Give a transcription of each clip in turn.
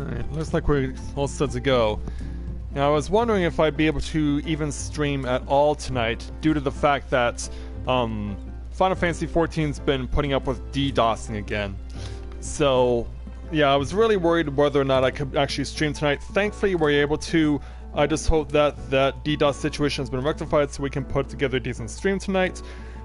Alright, looks like we're all set to go. Now, I was wondering if I'd be able to even stream at all tonight, due to the fact that Final Fantasy XIV's been putting up with DDoSing again. So, yeah, I was really worried whether or not I could actually stream tonight. Thankfully, we're able to. I just hope that that DDoS situation has been rectified so we can put together a decent stream tonight,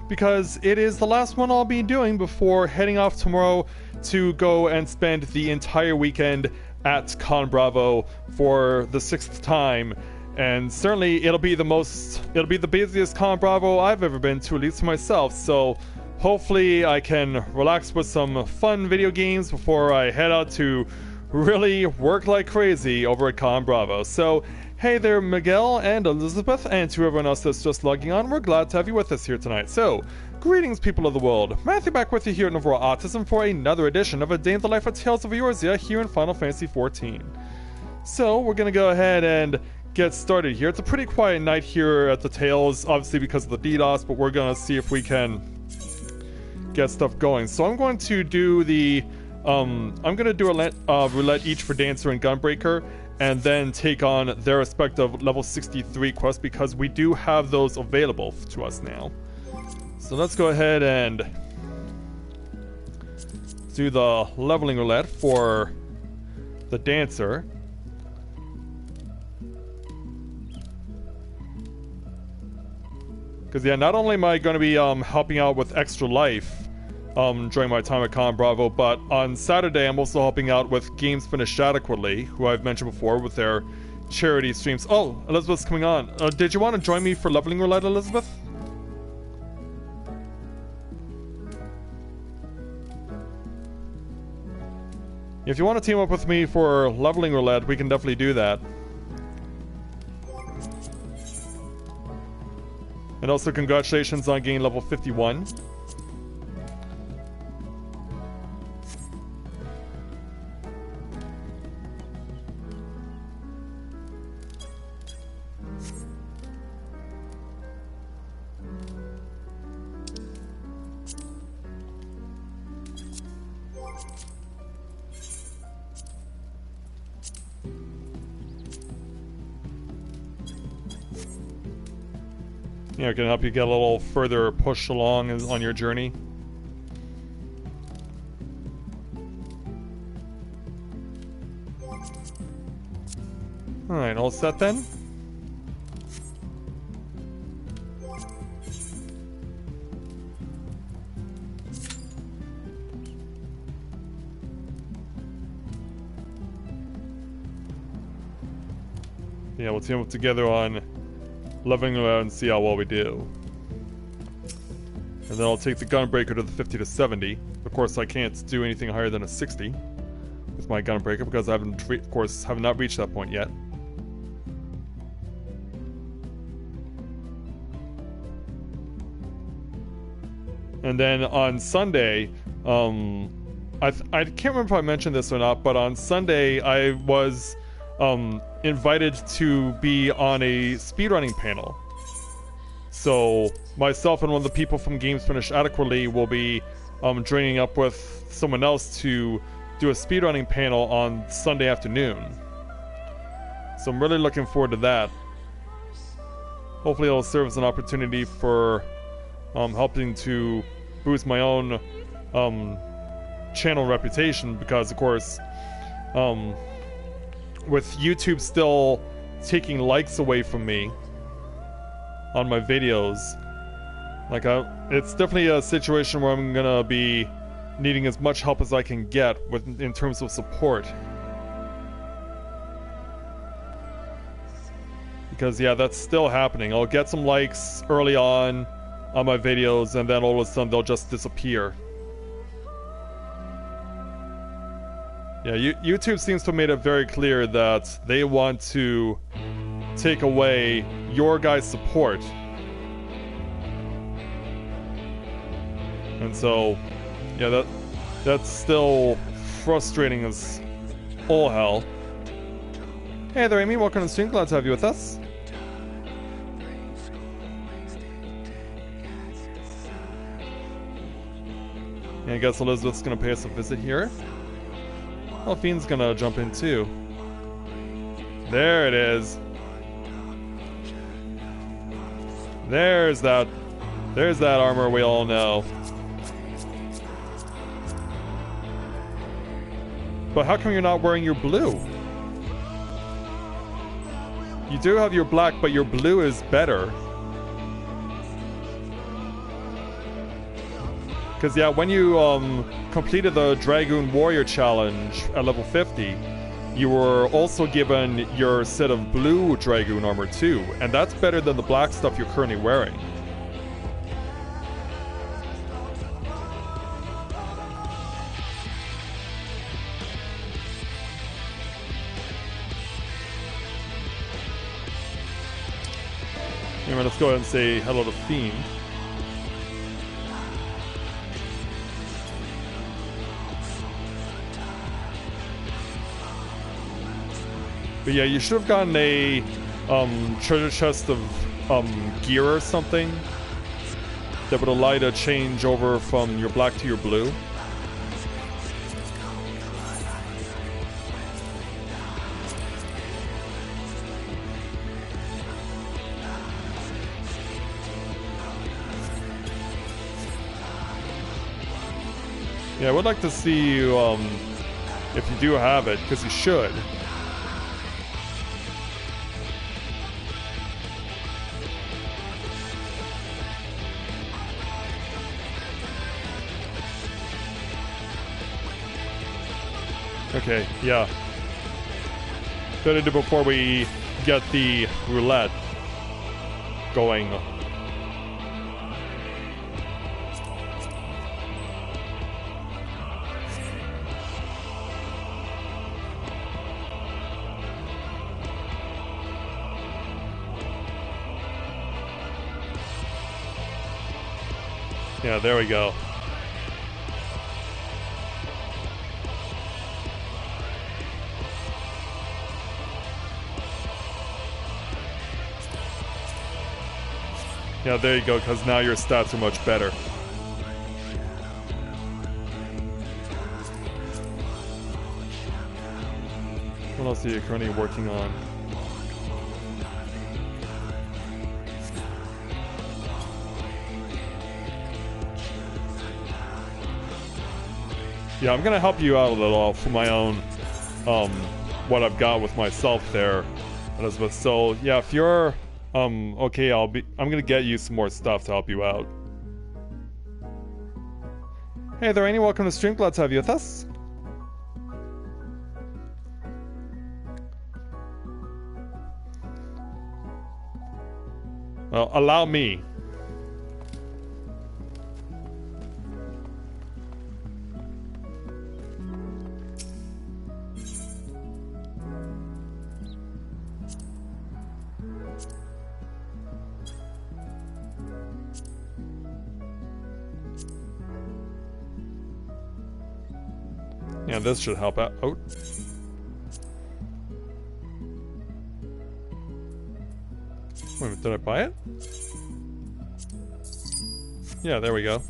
because it is the last one I'll be doing before heading off tomorrow to go and spend the entire weekend at Con Bravo for the 6th time. And certainly it'll be the busiest Con Bravo I've ever been to, at least for myself. So hopefully I can relax with some fun video games before I head out to really work like crazy over at Con Bravo. So hey there, Miguel and Elizabeth, and to everyone else that's just logging on, we're glad to have you with us here tonight. So, greetings, people of the world. Matthew back with you here at Novaura Autism for another edition of A Day in the Life of Tales of Eorzea here in Final Fantasy XIV. So, we're gonna go ahead and get started here. It's a pretty quiet night here at the Tales, obviously because of the DDoS, but we're gonna see if we can get stuff going. So, I'm going to do the, I'm gonna do a roulette each for Dancer and Gunbreaker, and then take on their respective level 63 quests, because we do have those available to us now. So let's go ahead and do the leveling roulette for the Dancer. Because yeah, not only am I going to be helping out with Extra Life during my time at Con Bravo, but on Saturday I'm also helping out with Games Finished Adequately, who I've mentioned before, with their charity streams. Oh, Elizabeth's coming on. Did you want to join me for leveling roulette, Elizabeth? If you want to team up with me for leveling roulette, we can definitely do that. And also congratulations on getting level 51. Yeah, can help you get a little further push along on your journey. Alright, all set then? Yeah, we'll team up together on leveling around and see how well we do. And then I'll take the Gunbreaker to the 50 to 70. Of course, I can't do anything higher than a 60 with my Gunbreaker because I haven't, of course, have not reached that point yet. And then on Sunday, I can't remember if I mentioned this or not, but on Sunday I was invited to be on a speedrunning panel. So myself and one of the people from Games Finished Adequately will be joining up with someone else to do a speedrunning panel on Sunday afternoon. So I'm really looking forward to that. Hopefully it'll serve as an opportunity for helping to boost my own channel reputation, because of course with YouTube still taking likes away from me on my videos, like it's definitely a situation where I'm gonna be needing as much help as I can get in terms of support. Because yeah, that's still happening. I'll get some likes early on my videos, and then all of a sudden they'll just disappear. Yeah, YouTube seems to have made it very clear that they want to take away your guys' support. And so, yeah, that's still frustrating as all hell. Hey there, Amy, welcome to the stream, glad to have you with us. And I guess Elizabeth's gonna pay us a visit here. Well, Fiend's gonna jump in too. There it is. There's that armor we all know. But how come you're not wearing your blue? You do have your black, but your blue is better. Because yeah, when you completed the Dragoon Warrior Challenge at level 50, you were also given your set of blue Dragoon armor too, and that's better than the black stuff you're currently wearing. Anyway, let's go ahead and say hello to Fiend. But yeah, you should have gotten a treasure chest of gear or something that would allow you to change over from your black to your blue. Yeah, I would like to see you, if you do have it, because you should. Okay, yeah. Better do before we get the roulette going. Yeah, there we go. Yeah, there you go, because now your stats are much better. What else are you currently working on? Yeah, I'm gonna help you out a little for my own, what I've got with myself there, Elizabeth. So, yeah, if you're, okay, I'm gonna get you some more stuff to help you out. Hey there, Annie, welcome to stream, glad to have you with us. Well, allow me. Yeah, this should help out. Oh. Wait a minute, did I buy it? Yeah, there we go.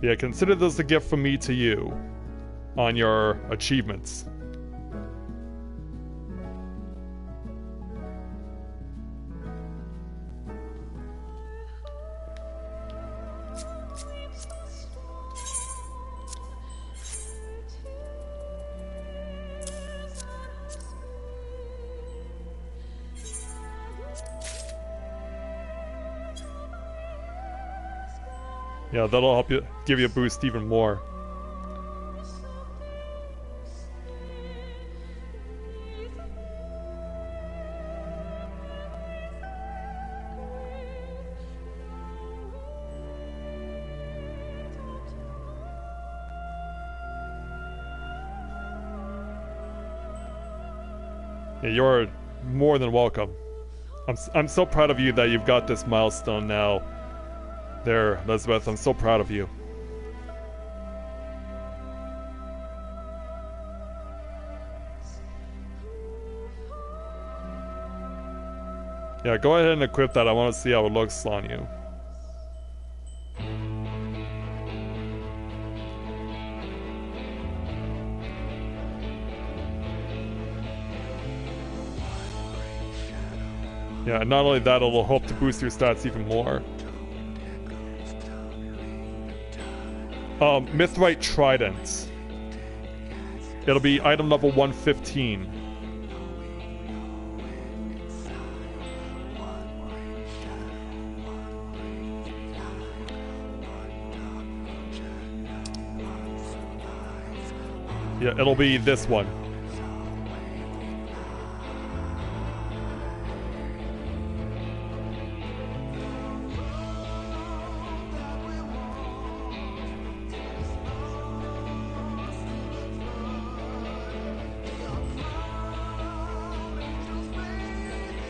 Yeah, consider this a gift from me to you on your achievements. Yeah, that'll help you, give you a boost even more. Yeah, you're more than welcome. I'm so proud of you that you've got this milestone now. There, Elizabeth, I'm so proud of you. Yeah, go ahead and equip that. I want to see how it looks on you. Yeah, not only that, it'll help to boost your stats even more. Mithrite Trident. It'll be item level 115. Yeah, it'll be this one.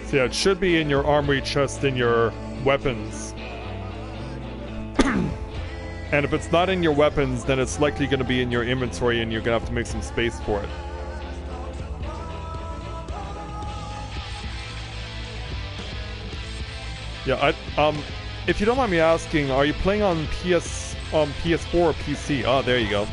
So yeah, it should be in your armory chest in your weapons. And if it's not in your weapons, then it's likely going to be in your inventory and you're going to have to make some space for it. Yeah, if you don't mind me asking, are you playing on PS4 or PC? Oh, there you go.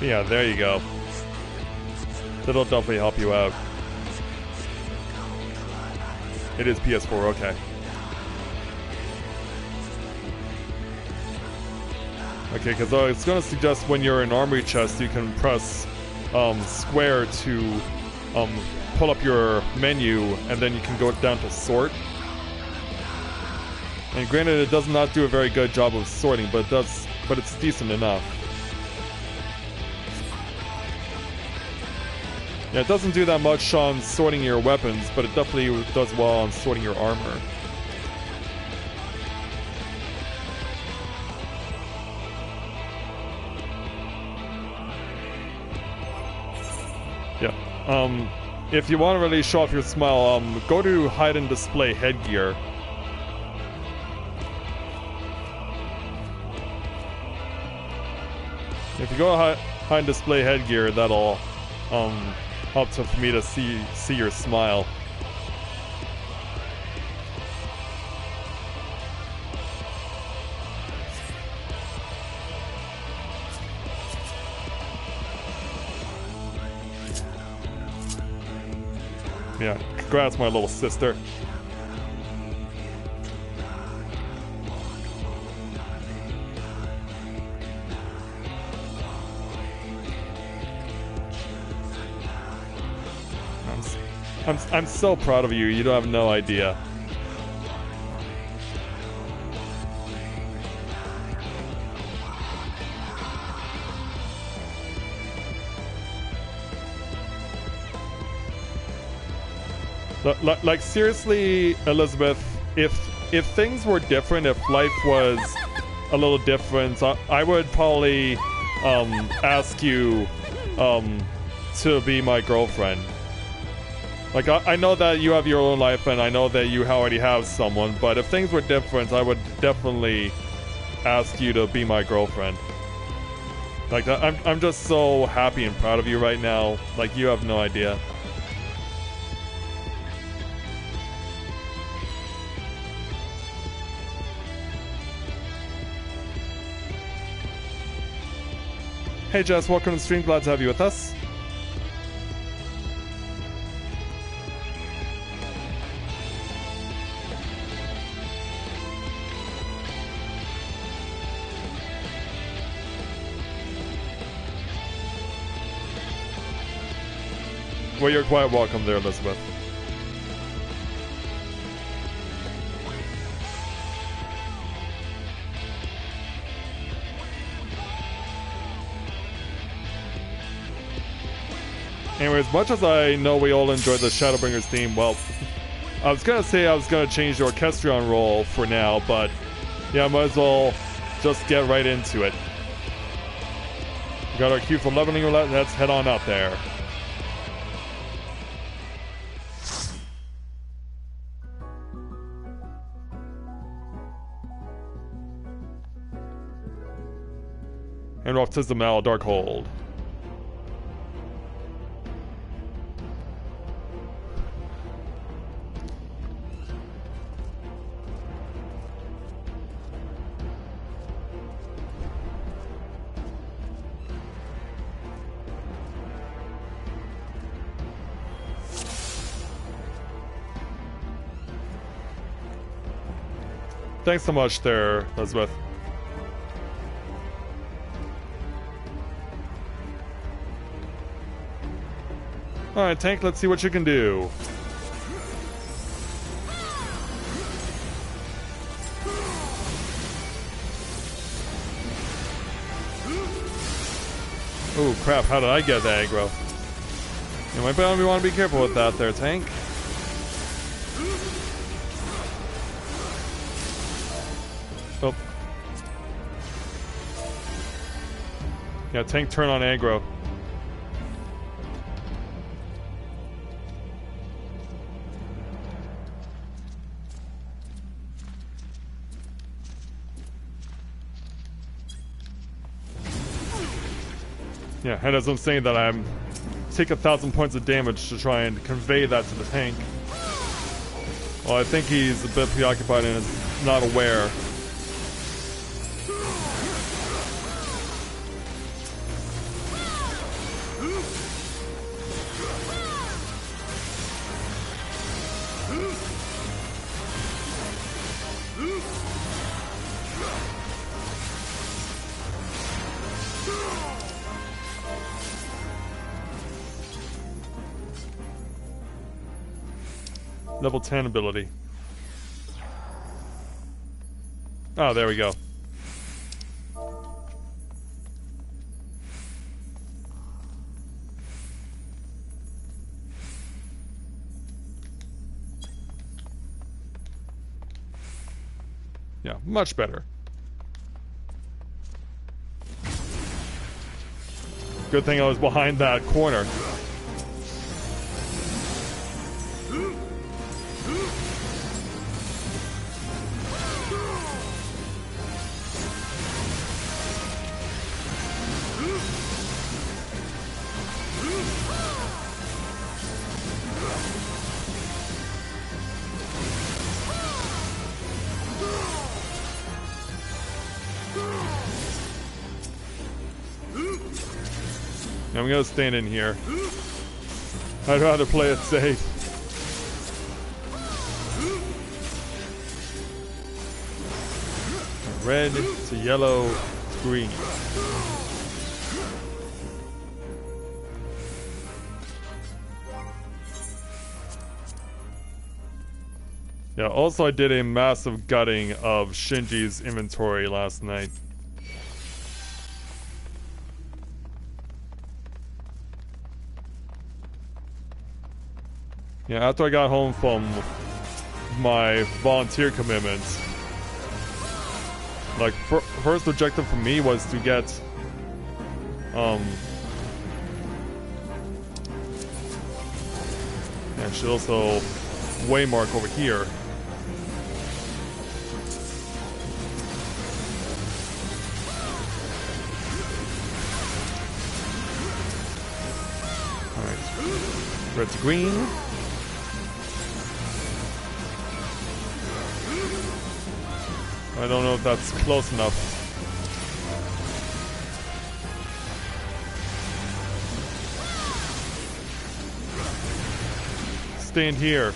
Yeah, there you go. That'll definitely help you out. It is PS4, okay. Okay, because it's going to suggest when you're in armory chest, you can press square to pull up your menu, and then you can go down to sort. And granted, it does not do a very good job of sorting, but it does. But it's decent enough. Yeah, it doesn't do that much on sorting your weapons, but it definitely does well on sorting your armor. Yeah. If you want to really show off your smile, go to hide and display headgear. If you go to hide and display headgear, that'll help for me to see your smile. Yeah, congrats, my little sister. I'm so proud of you. You don't have no idea. Like seriously, Elizabeth, if things were different, if life was a little different, I would probably ask you to be my girlfriend. Like, I know that you have your own life, and I know that you already have someone, but if things were different, I would definitely ask you to be my girlfriend. Like, I'm just so happy and proud of you right now. Like, you have no idea. Hey Jess, welcome to the stream, glad to have you with us. Well, you're quite welcome there, Elizabeth. Anyway, as much as I know we all enjoyed the Shadowbringers theme, well, I was gonna say I was gonna change the Orchestrion role for now, but yeah, I might as well just get right into it. We got our cue for leveling roulette, let's head on out there. And Autism Al Darkhold. Thanks so much there, Elizabeth. Alright, Tank, let's see what you can do. Oh crap, how did I get that aggro? You might want to be careful with that there, Tank. Oh. Yeah, Tank turn on aggro. Yeah, and as I'm saying that, I'm take 1,000 points of damage to try and convey that to the tank. Well, I think he's a bit preoccupied and is not aware. Level 10 ability. Oh, there we go. Yeah, much better. Good thing I was behind that corner. I'm gonna stand in here. I'd rather play it safe. Red to yellow to green. Yeah, also I did a massive gutting of Shinji's inventory last night. Yeah, after I got home from my volunteer commitments, like, first objective for me was to get, actually also waymark over here. Alright, red to green. I don't know if that's close enough. Stand here.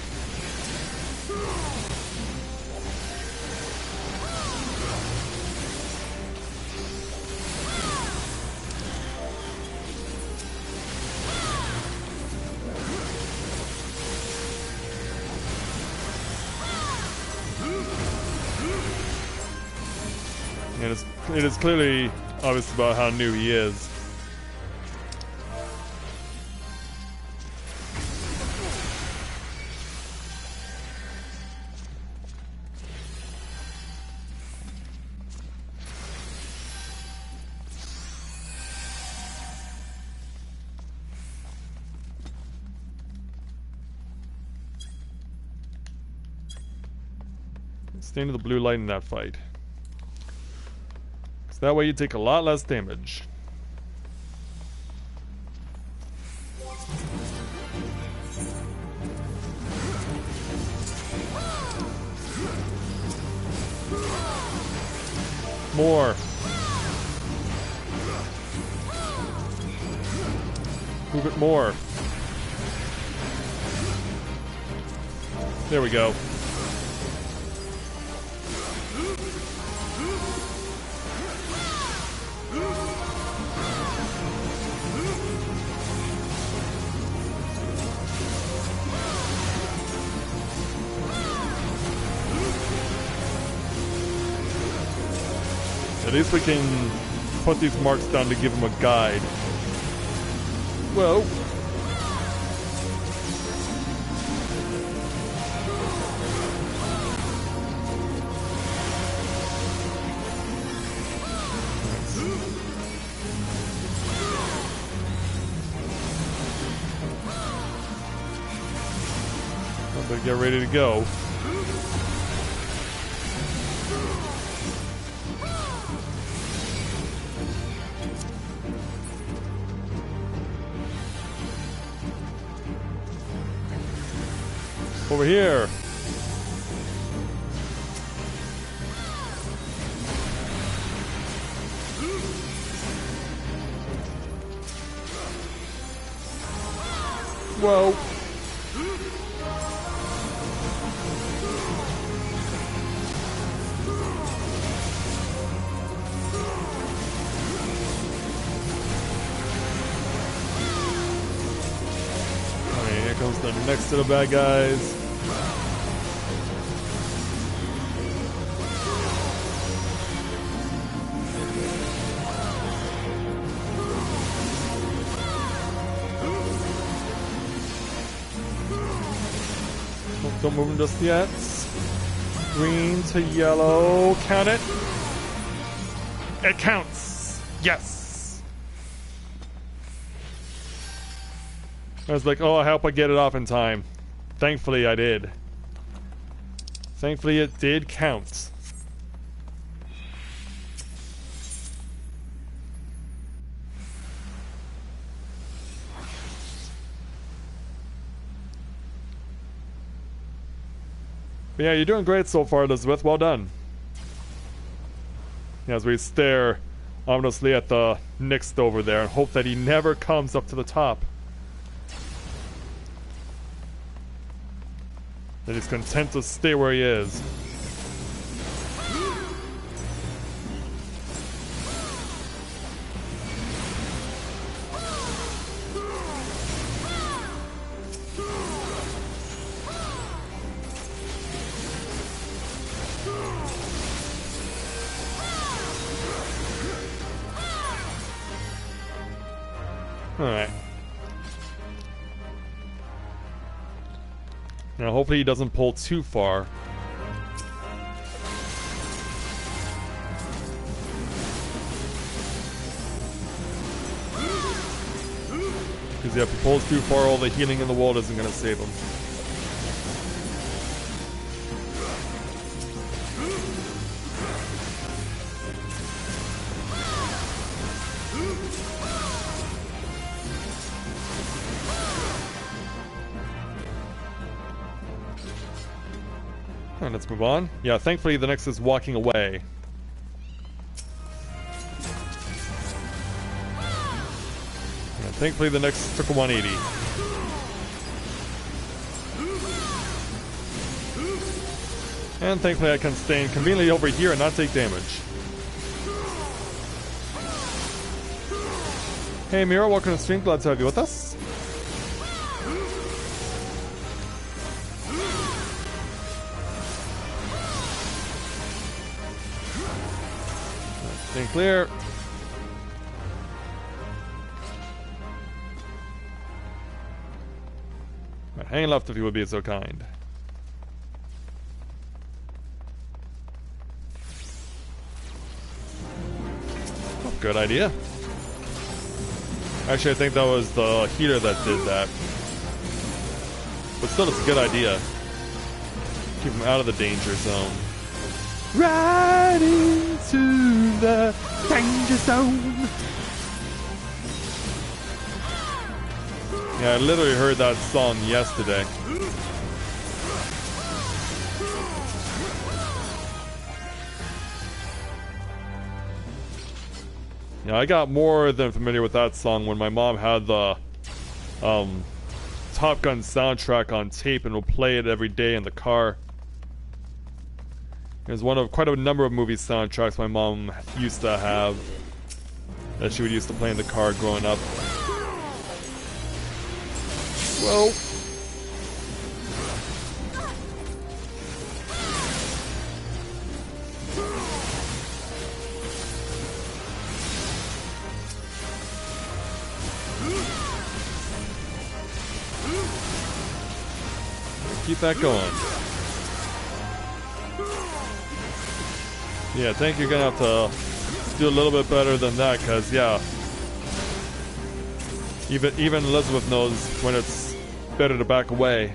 It is clearly obvious about how new he is. Stay into the blue light in that fight. That way you take a lot less damage. More. Move it more. There we go. At least we can put these marks down to give him a guide. Whoa. I better get ready to go. Over here. Whoa. Alright, here comes the next set of bad guys. Don't move him just yet. Green to yellow. Count it. It counts. Yes. I was like, oh, I hope I get it off in time. Thankfully, I did. Thankfully, it did count. But yeah, you're doing great so far, Elizabeth. Well done. As we stare ominously at the Nyx over there and hope that he never comes up to the top. That he's content to stay where he is. Alright. Now hopefully he doesn't pull too far. Because if he pulls too far, all the healing in the world isn't going to save him. Alright, let's move on. Yeah, thankfully the next is walking away. And thankfully the next took a 180. And thankfully I can stay conveniently over here and not take damage. Hey Mira, welcome to the stream. Glad to have you with us. Staying clear. Right, hang left if you would be so kind. Oh, good idea. Actually, I think that was the heater that did that. But still, it's a good idea. Keep him out of the danger zone. Right into the Danger zone. Yeah, I literally heard that song yesterday. Yeah, I got more than familiar with that song when my mom had the Top Gun soundtrack on tape and would play it every day in the car. It was one of quite a number of movie soundtracks my mom used to have that she would used to play in the car growing up. Whoa. Keep that going. Yeah, I think you're gonna have to do a little bit better than that, cause yeah, even Elizabeth knows when it's better to back away.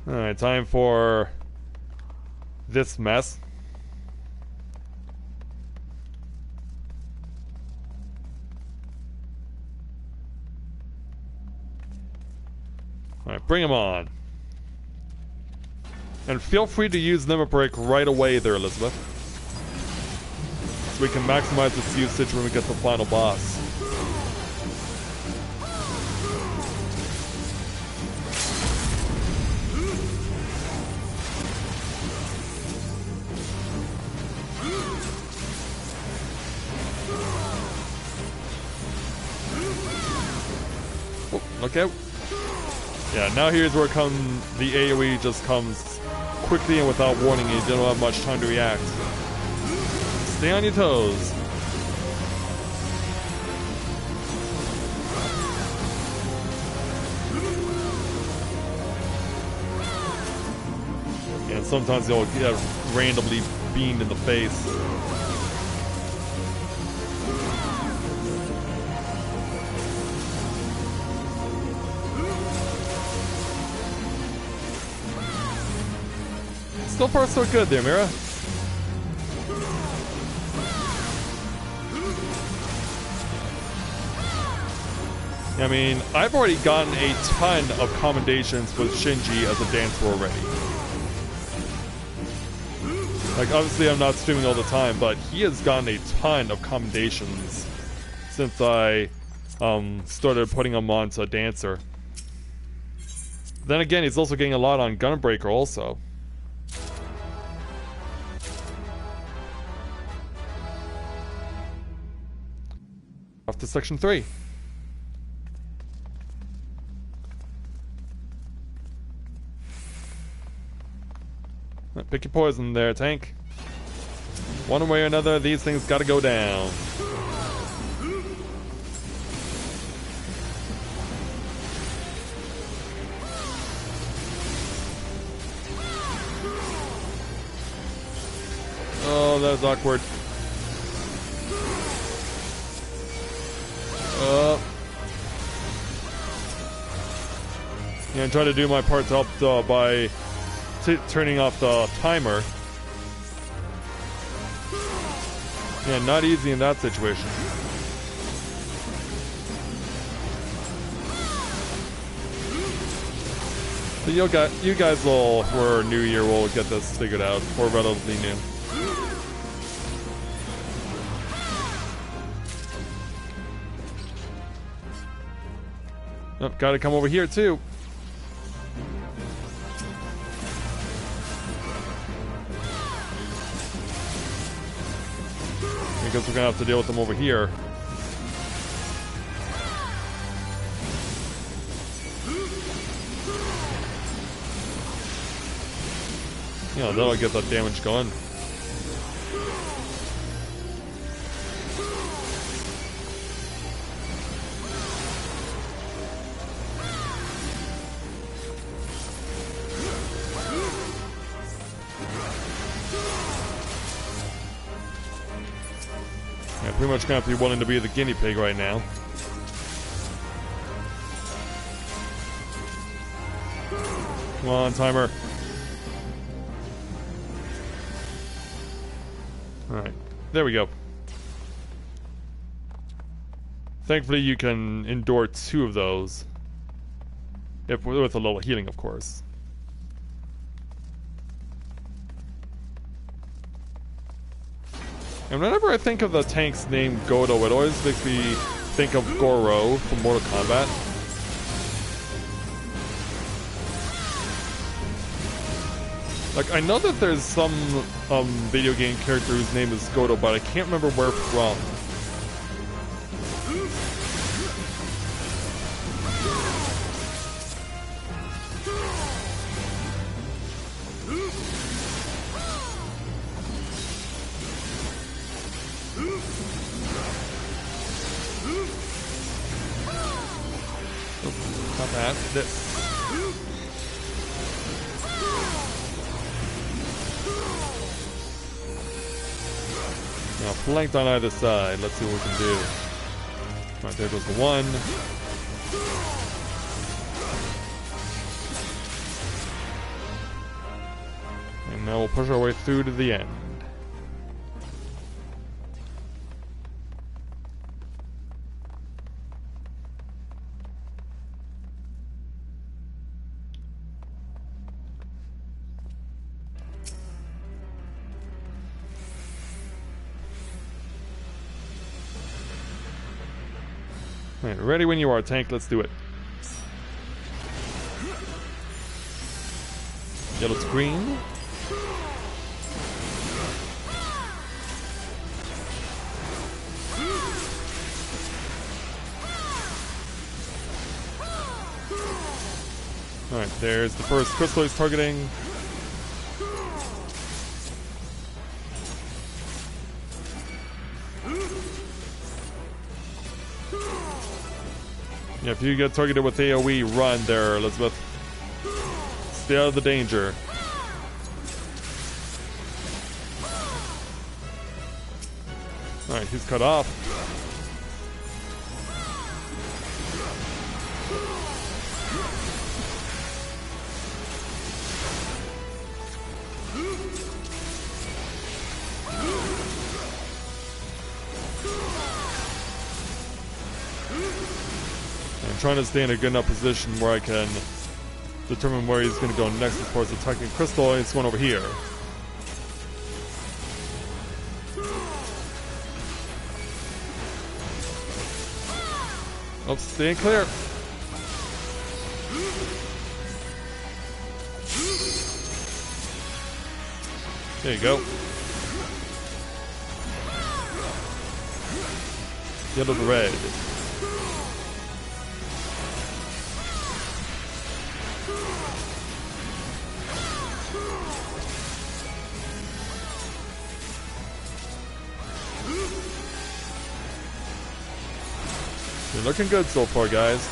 All right, time for this mess. Alright, bring him on. And feel free to use Limit Break right away there, Elizabeth. So we can maximize its usage when we get to the final boss. Oh, look out. Yeah, now here's where the AoE just comes quickly and without warning, and you don't have much time to react. Stay on your toes. And sometimes you'll get randomly beamed in the face. So far, so good there, Mira. I mean, I've already gotten a ton of commendations with Shinji as a dancer already. Like, obviously I'm not streaming all the time, but he has gotten a ton of commendations since I started putting him onto Dancer. Then again, he's also getting a lot on Gunbreaker also. Off to section 3. Pick your poison there, tank. One way or another, these things gotta go down. Oh, that was awkward. Yeah, I'm trying to do my part to help by turning off the timer. Yeah, not easy in that situation. So you guys will, who are new here, will get this figured out, or relatively new. Oh, gotta come over here too. Because we're gonna have to deal with them over here. Yeah, that'll get that damage going. Pretty much gonna have to be willing to be the guinea pig right now. Come on, timer. Alright, there we go. Thankfully you can endure 2 of those. If with a little healing, of course. And whenever I think of the tank's name Godo, it always makes me think of Goro from Mortal Kombat. Like, I know that there's some video game character whose name is Godo, but I can't remember where from. Not that. This. Now, flanked on either side. Let's see what we can do. Alright, there goes the one. And now we'll push our way through to the end. Alright, ready when you are, tank. Let's do it. Yellow to green. Alright, there's the first crystal he's targeting. Yeah, if you get targeted with AoE, run there, Elizabeth. Stay out of the danger. Alright, he's cut off. I'm trying to stay in a good enough position where I can determine where he's going to go next as far as attacking crystal. It's one over here. Oh, staying clear. There you go. Yellow to red. You're looking good so far, guys.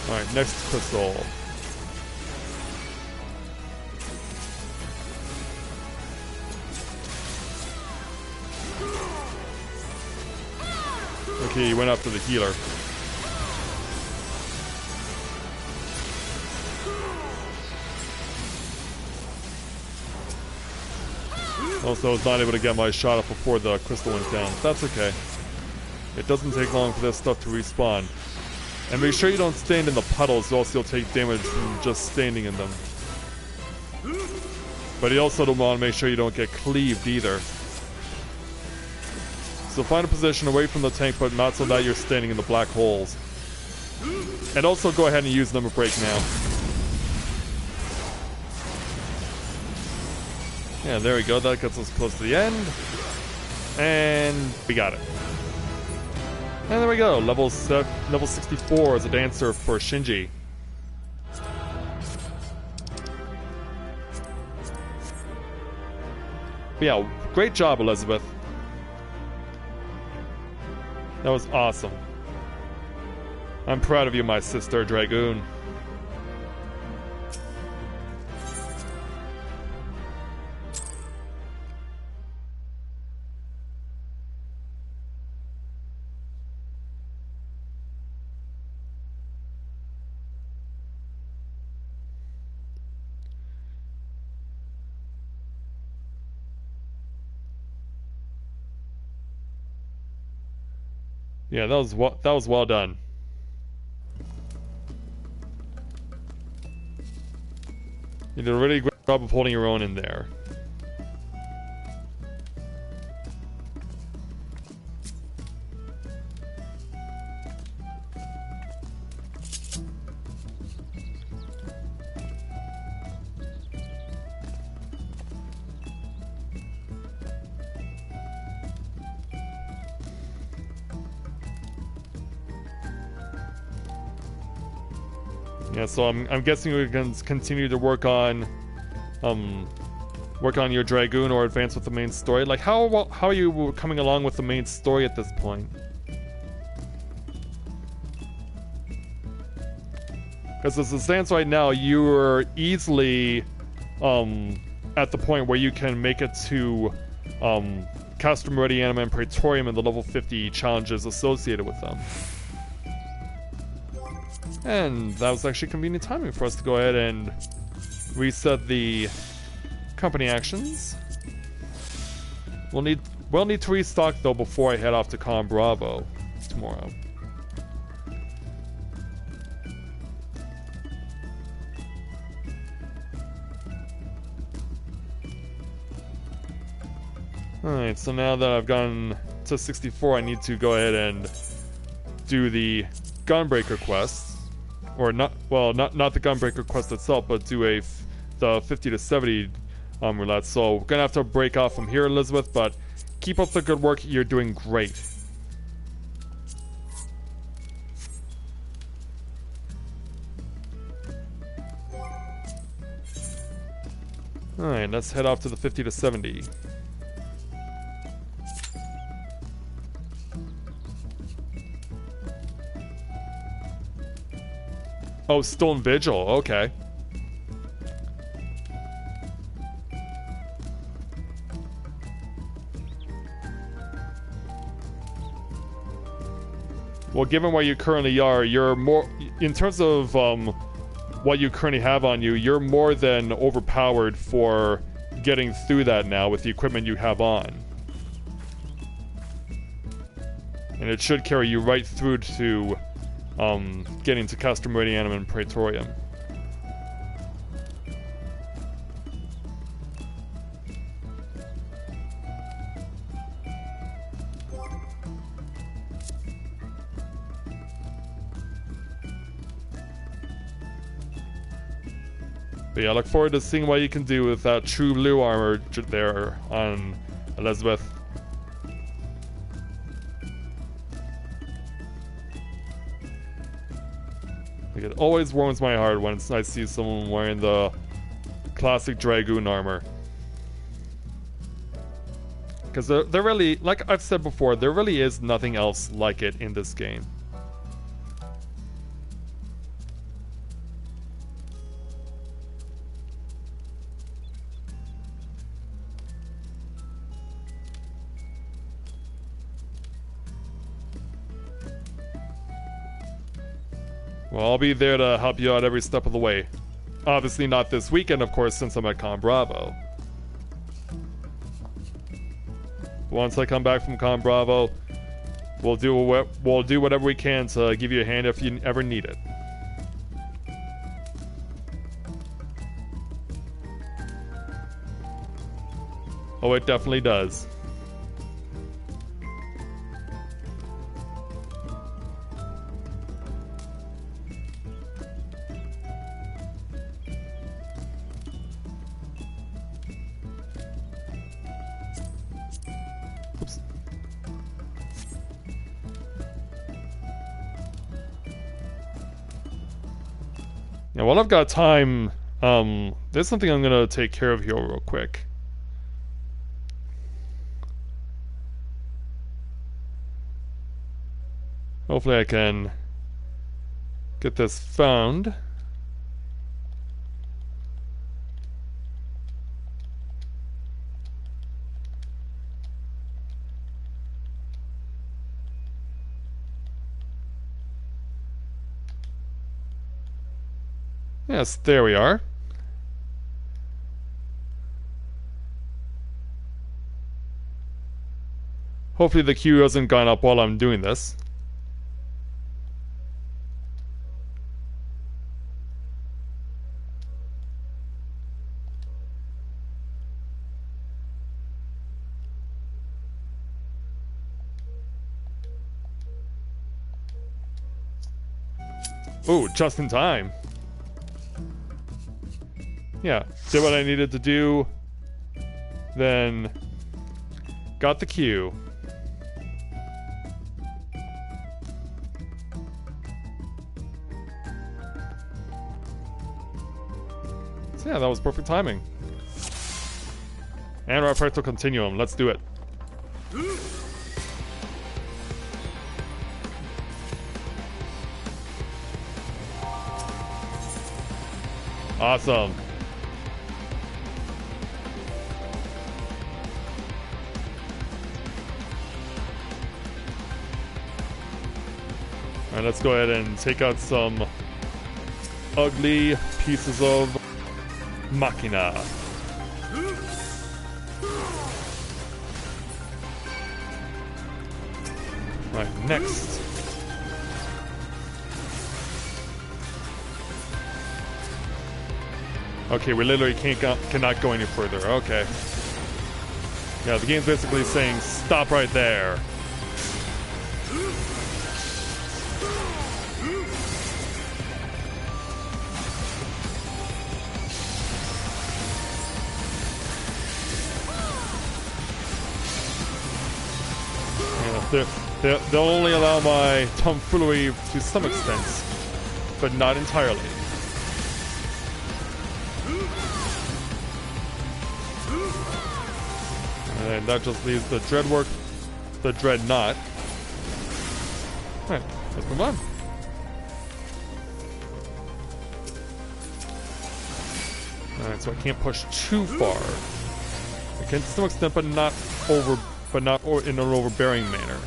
Alright, next crystal. Okay, he went after the healer. Also, I was not able to get my shot up before the crystal went down. That's okay. It doesn't take long for this stuff to respawn. And make sure you don't stand in the puddles, or else you'll take damage from just standing in them. But you also don't want to make sure you don't get cleaved either. So find a position away from the tank, but not so that you're standing in the black holes. And also go ahead and use Limit Break now. Yeah, there we go. That gets us close to the end. And we got it. And there we go, level 64 as a dancer for Shinji. But yeah, great job, Elizabeth. That was awesome. I'm proud of you, my sister Dragoon. Yeah, that was well done. You did a really great job of holding your own in there. Yeah, so I'm guessing we can continue to work on your Dragoon or advance with the main story. Like, how are you coming along with the main story at this point? Because as it stands right now, you are easily at the point where you can make it to Custom Ready Anima and Praetorium and the level 50 challenges associated with them. And that was actually convenient timing for us to go ahead and reset the company actions. We'll need to restock though before I head off to Con Bravo tomorrow. Alright, so now that I've gotten to 64, I need to go ahead and do the Gunbreaker quest. Or not the Gunbreaker quest itself, but do the 50 to 70 roulette. So we're gonna have to break off from here, Elizabeth, but keep up the good work, you're doing great. Alright, let's head off to the 50 to 70. Oh, Stone Vigil, okay. Well, given where you currently are, you're more... In terms of what you currently have on you, you're more than overpowered for getting through that now with the equipment you have on. And it should carry you right through to... getting to Custom Ready Anima and Praetorium. But yeah, I look forward to seeing what you can do with that true blue armor there on Elizabeth. Like, it always warms my heart when I see someone wearing the classic Dragoon armor. Because there really, like I've said before, there really is nothing else like it in this game. Well, I'll be there to help you out every step of the way. Obviously not this weekend, of course, since I'm at Con Bravo. Once I come back from Con Bravo, we'll do whatever we can to give you a hand if you ever need it. Oh, it definitely does. Now, while I've got time, there's something I'm gonna take care of here real quick. Hopefully I can get this found. Yes, there we are. Hopefully the queue hasn't gone up while I'm doing this. Ooh, just in time. Yeah, did what I needed to do. Then got the cue. So yeah, that was perfect timing. And our fractal continuum. Let's do it. Awesome. Alright, let's go ahead and take out some ugly pieces of machina. Right, next. Okay, we literally cannot go any further. Okay. Yeah, the game's basically saying stop right there. They'll only allow my tomfoolery to some extent, but not entirely. And that just leaves the dreadwork, the dreadnought. Alright, let's move on. Alright, so I can't push too far. I can to some extent, but not in an overbearing manner.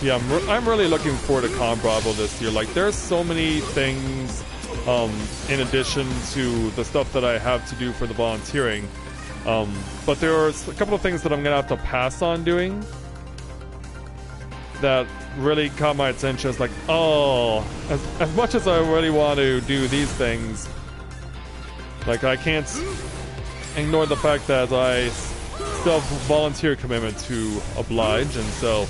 Yeah, I'm really looking forward to Con Bravo this year. Like, there's so many things in addition to the stuff that I have to do for the volunteering. But there are a couple of things that I'm going to have to pass on doing that really caught my attention. It's like, oh, as much as I really want to do these things, like, I can't ignore the fact that I still have a volunteer commitment to oblige, and so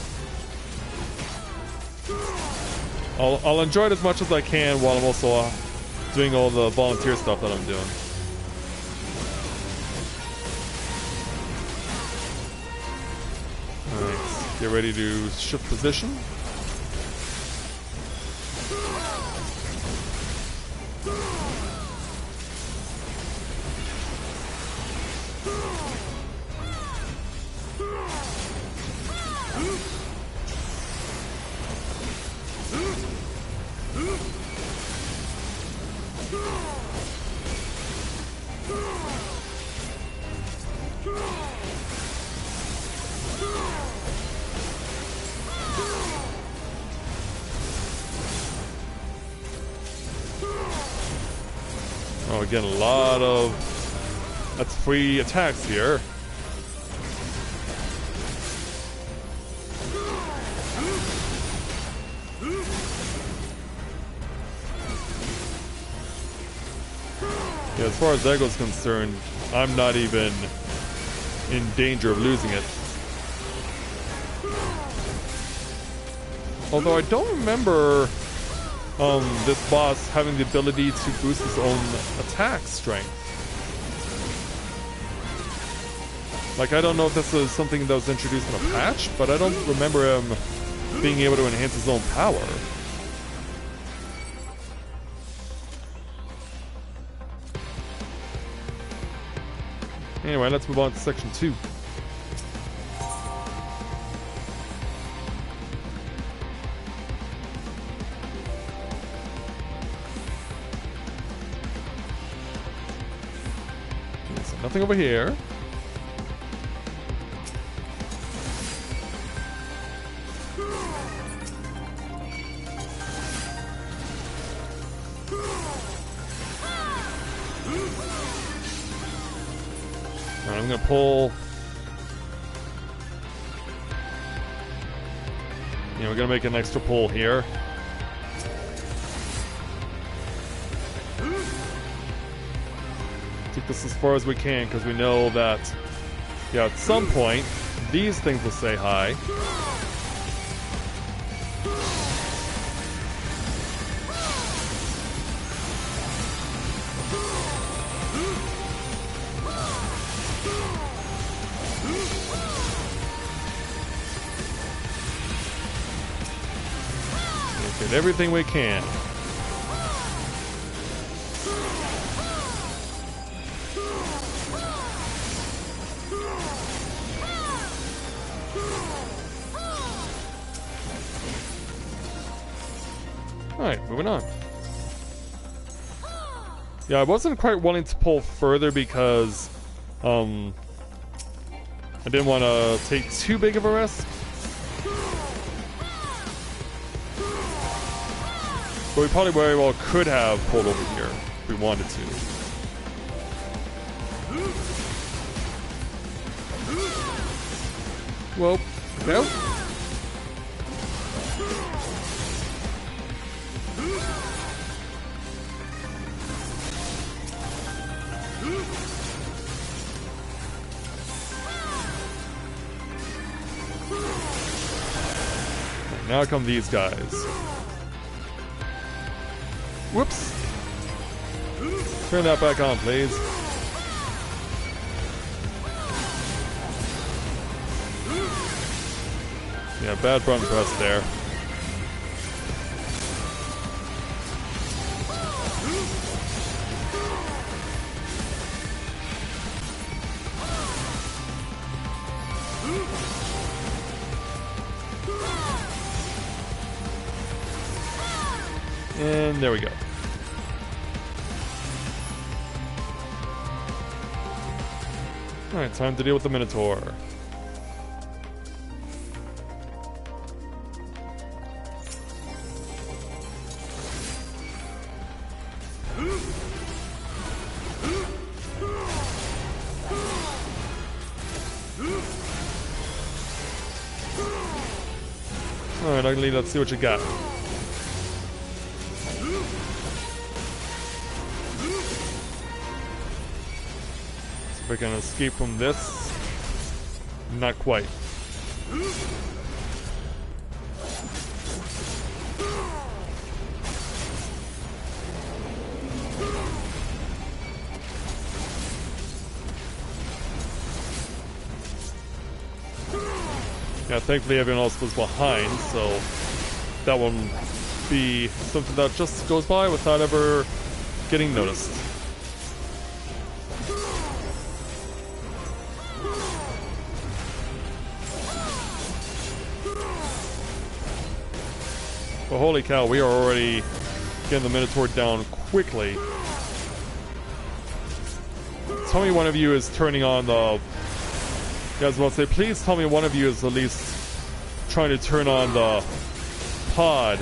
I'll enjoy it as much as I can while I'm also doing all the volunteer stuff that I'm doing. Alright, get ready to shift position. Oh, again, a lot of that's free attacks here. Yeah, as far as Ego's concerned, I'm not even in danger of losing it. Although I don't remember this boss having the ability to boost his own attack strength. Like, I don't know if this is something that was introduced in a patch, but I don't remember him being able to enhance his own power. Anyway, let's move on to section 2. So nothing over here. I'm gonna pull. You know, we're gonna make an extra pull here. Take this as far as we can, because we know that, yeah, at some point, these things will say hi. Get everything we can. Alright, moving on. Yeah, I wasn't quite wanting to pull further because I didn't want to take too big of a risk. But we probably very well could have pulled over here if we wanted to. Well, no. Now come these guys. Whoops. Turn that back on, please. Yeah, bad button press there. And there we go. Alright, time to deal with the Minotaur. Alright, Ugly, let's see what you got. We're gonna escape from this. Not quite. Yeah, thankfully everyone else was behind, so that won't be something that just goes by without ever getting noticed. But holy cow, we are already getting the Minotaur down quickly. Tell me one of you is turning on the... You guys will say, please tell me one of you is at least trying to turn on the pod.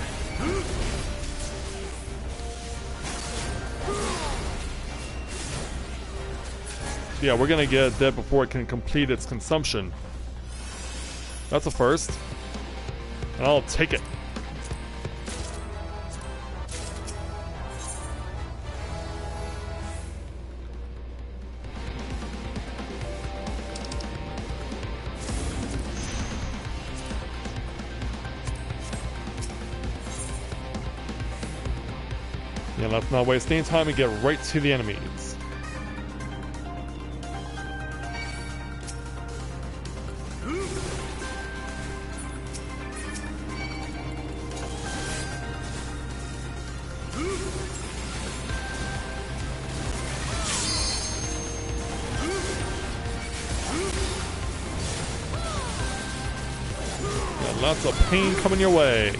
Yeah, we're gonna get it dead before it can complete its consumption. That's a first. And I'll take it. Yeah, let's not waste any time and get right to the enemies. Yeah, lots of pain coming your way.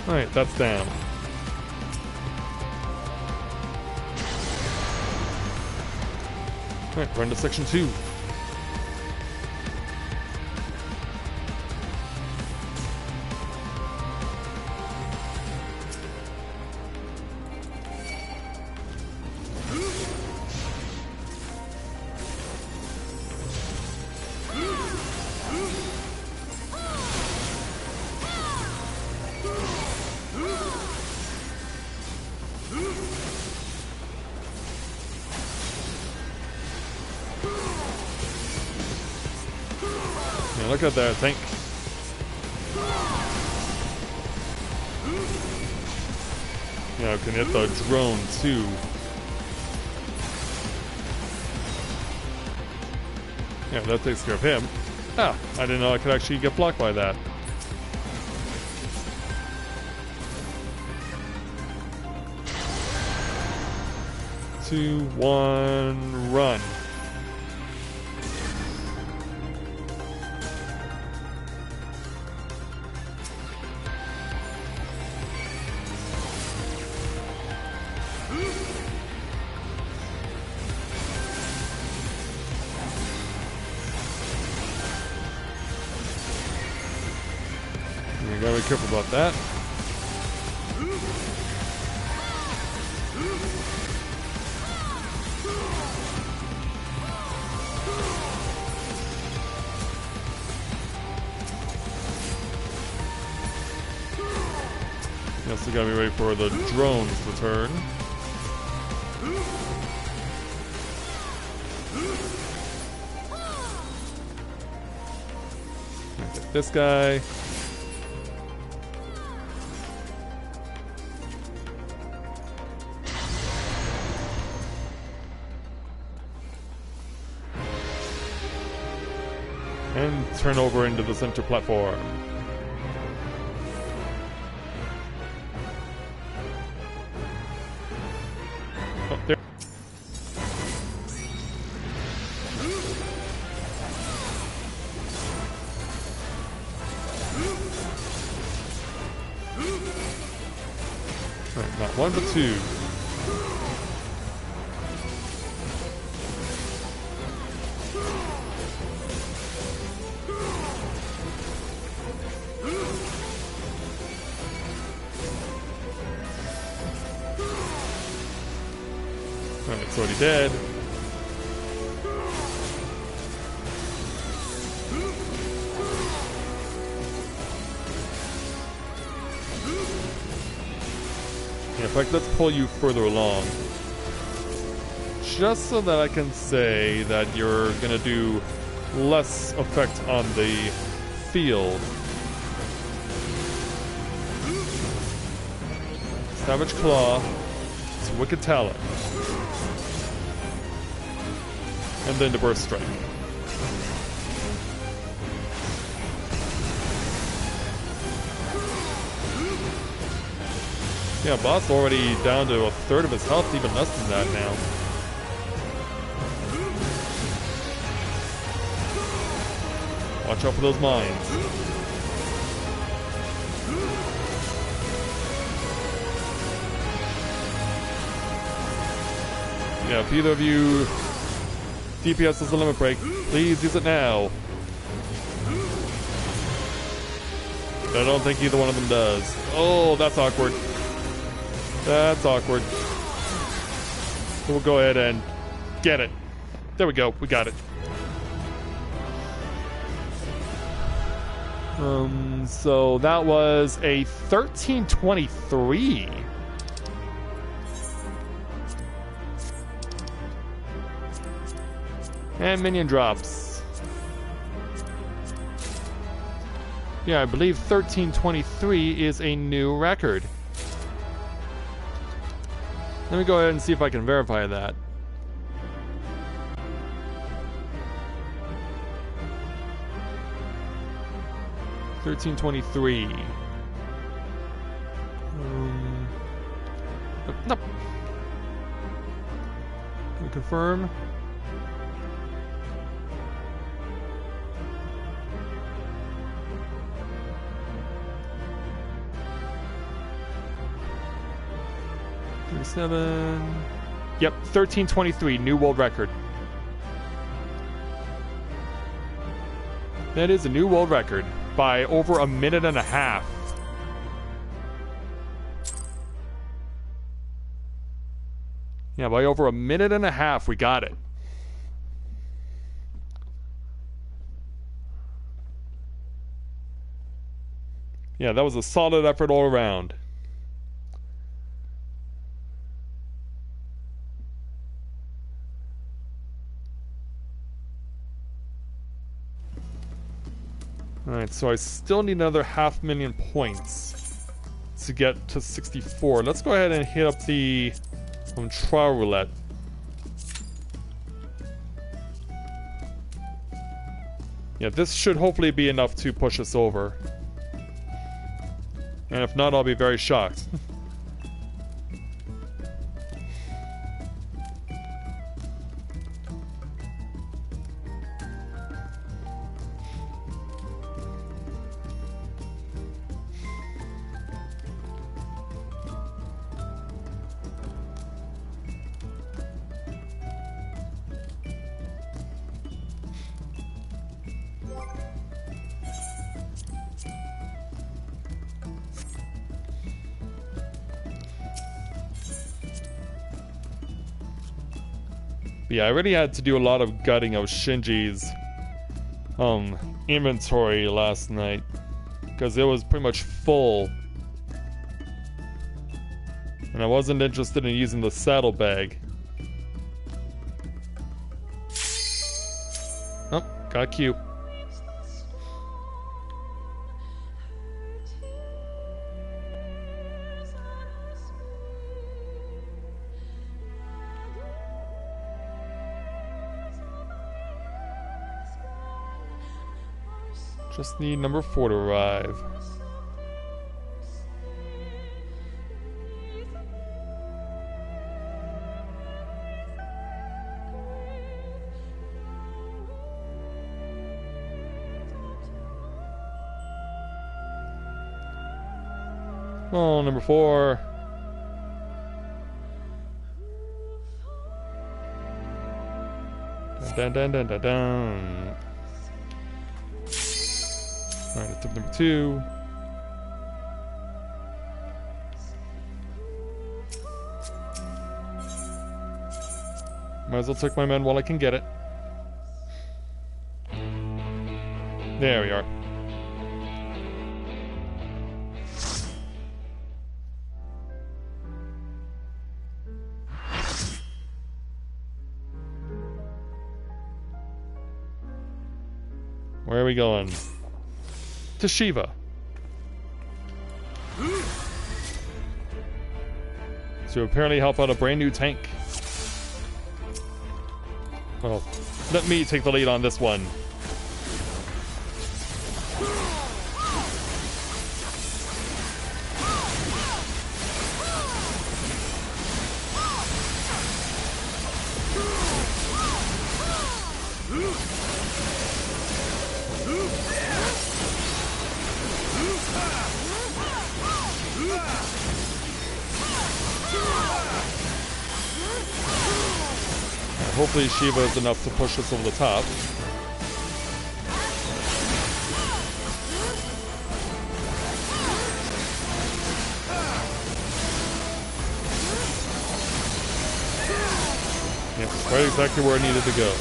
Alright, that's down. Alright, run to section 2. look at that tank. Yeah, I can hit the drone too. Yeah, that takes care of him. Ah, I didn't know I could actually get blocked by that. Two, one, run. You gotta be careful about that. Yes, we gotta be ready for the drone's return. Get this guy. And turn over into the center platform. Oh, there. Right, not one but two. It's already dead. Yeah, in fact, let's pull you further along. Just so that I can say that you're gonna do less effect on the field. Savage Claw. It's Wicked Talon. And then the Burst Strike. Yeah, boss already down to a third of his health, even less than that now. Watch out for those mines. Yeah, if either of you DPS is the limit break, please use it now. I don't think either one of them does. Oh, that's awkward. That's awkward. So we'll go ahead and get it. There we go. We got it. So that was a 1323. And minion drops. Yeah, I believe 1323 is a new record. Let me go ahead and see if I can verify that. $13.23. Nope. Can we confirm? Yep, 1323, new world record. That is a new world record by over a minute and a half. Yeah, by over a minute and a half, we got it. Yeah, that was a solid effort all around. Alright, so I still need another 500,000 points to get to 64. Let's go ahead and hit up the trial roulette. Yeah, this should hopefully be enough to push us over. And if not, I'll be very shocked. Yeah, I really had to do a lot of gutting of Shinji's inventory last night because it was pretty much full. And I wasn't interested in using the saddlebag. Oh, got cute. Just need number 4 to arrive. Oh, number 4. Dun dun dun dun dun. Alright, that's tip number 2. Might as well take my men while I can get it. There we are. Where are we going? To Shiva. To apparently help out a brand new tank. Well, let me take the lead on this one. Hopefully Shiva is enough to push us over the top. Yep, right exactly where I needed to go.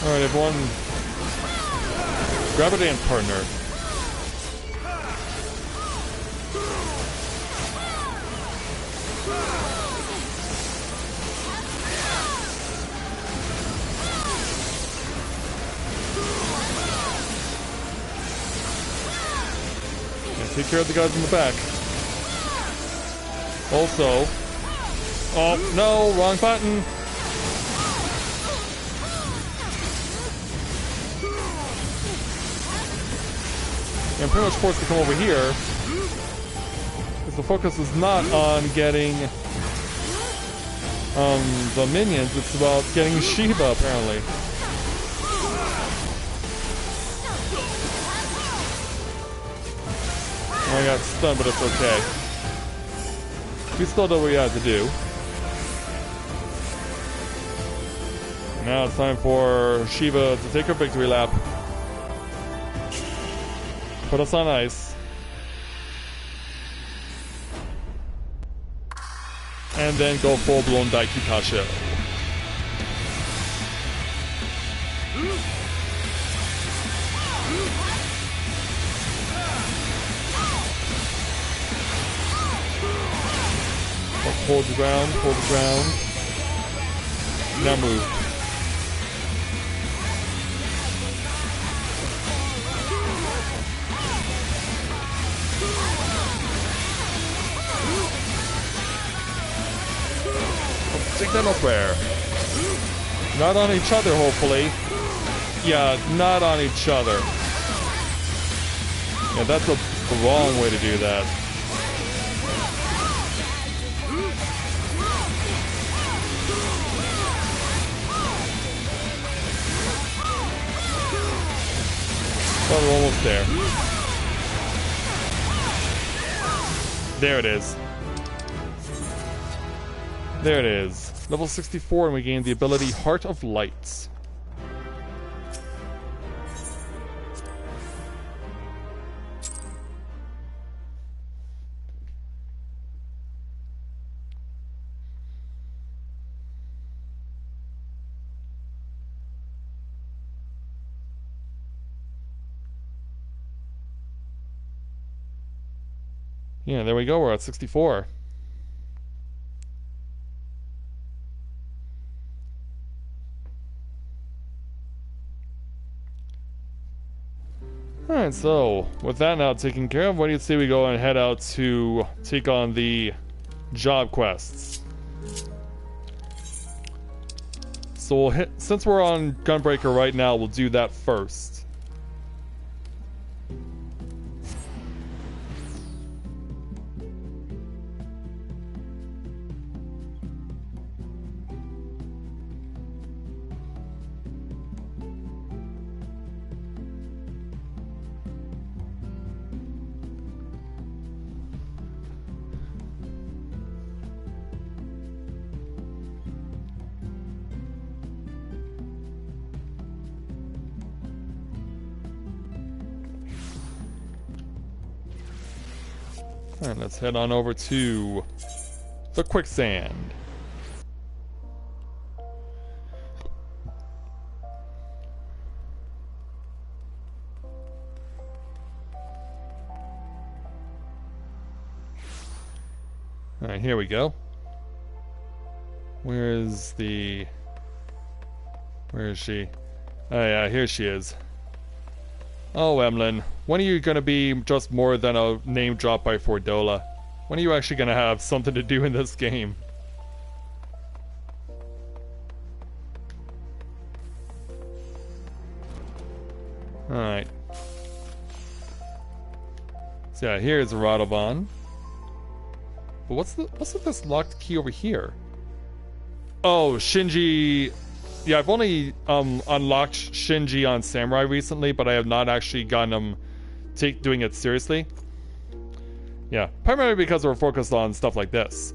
Alright everyone, grab a dance partner. Take care of the guys in the back. Also... Oh, no! Wrong button! I'm pretty much forced to come over here. Because the focus is not on getting... the minions. It's about getting Shiva, apparently. I got stunned, but it's okay. We still did what we had to do. Now it's time for Shiva to take her victory lap. Put us on ice. And then go full-blown Daikikasho. Hold the ground, hold the ground. Now move. then elsewhere. Not on each other, hopefully. Yeah, not on each other. Yeah, that's the wrong way to do that. Well, we're almost there. There it is. There it is. Level 64, and we gain the ability Heart of Light. Yeah, there we go. We're at 64. Alright, so with that now taken care of, what do you say we go and head out to take on the job quests? So we'll hit, since we're on Gunbreaker right now, we'll do that first. Alright, let's head on over to the quicksand. Alright, here we go. Where is she? Oh yeah, here she is. Oh, Emlyn, when are you gonna be just more than a name drop by Fordola? When are you actually gonna have something to do in this game? Alright. So yeah, here's Radovan. But what's with this locked key over here? Oh, Shinji. Yeah, I've only unlocked Shinji on Samurai recently, but I have not actually gotten him doing it seriously. Yeah, primarily because we're focused on stuff like this.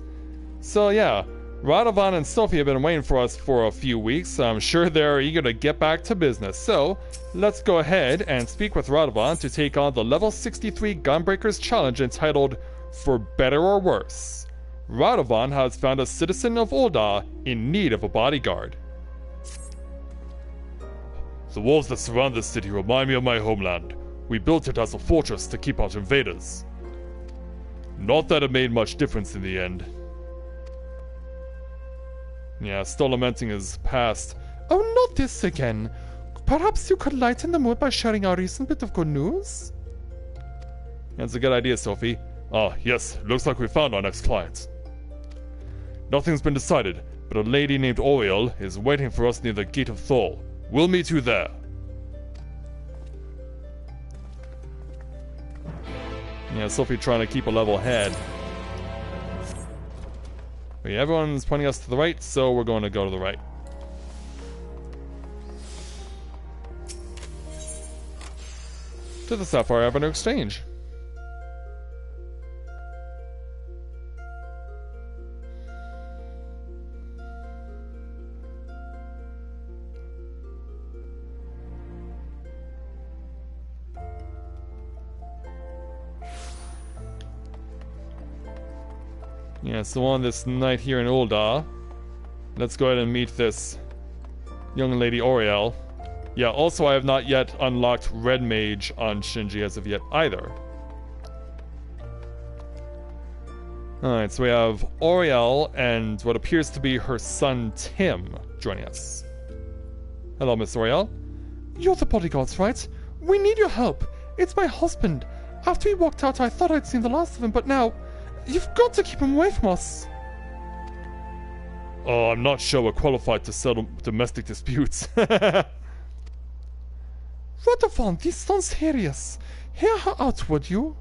So yeah, Radovan and Sophie have been waiting for us for a few weeks. I'm sure they're eager to get back to business. So let's go ahead and speak with Radovan to take on the level 63 Gunbreakers challenge entitled For Better or Worse. Radovan has found a citizen of Ul'dah in need of a bodyguard. The walls that surround this city remind me of my homeland. We built it as a fortress to keep out invaders. Not that it made much difference in the end. Yeah, still lamenting his past. Oh, not this again. Perhaps you could lighten the mood by sharing our recent bit of good news? That's a good idea, Sophie. Ah, yes, looks like we found our next client. Nothing's been decided, but a lady named Oriel is waiting for us near the Gate of Thol. We'll meet you there. Yeah, Sophie trying to keep a level head. But yeah, everyone's pointing us to the right, so we're going to go to the right. To the Sapphire Avenue Exchange. Yeah, so on this night here in Ul'dah, let's go ahead and meet this young lady Oriel. Yeah, also I have not yet unlocked Red Mage on Shinji as of yet either. Alright, so we have Oriel and what appears to be her son Tim joining us. Hello, Miss Oriel. You're the bodyguards, right? We need your help. It's my husband. After he walked out, I thought I'd seen the last of him, but now... You've got to keep him away from us. Oh, I'm not sure we're qualified to settle domestic disputes. Rutherford, this sounds serious. Hear her out, would you?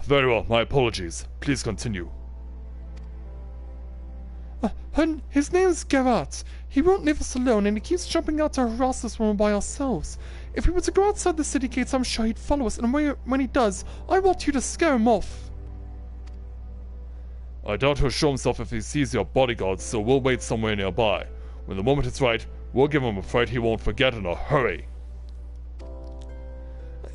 Very well, my apologies. Please continue. His name's Gerard. He won't leave us alone, and he keeps jumping out to harass us when we're by ourselves. If we were to go outside the city gates, I'm sure he'd follow us, and when he does, I want you to scare him off. I doubt he'll show himself if he sees your bodyguards, so we'll wait somewhere nearby. When the moment is right, we'll give him a fright he won't forget in a hurry.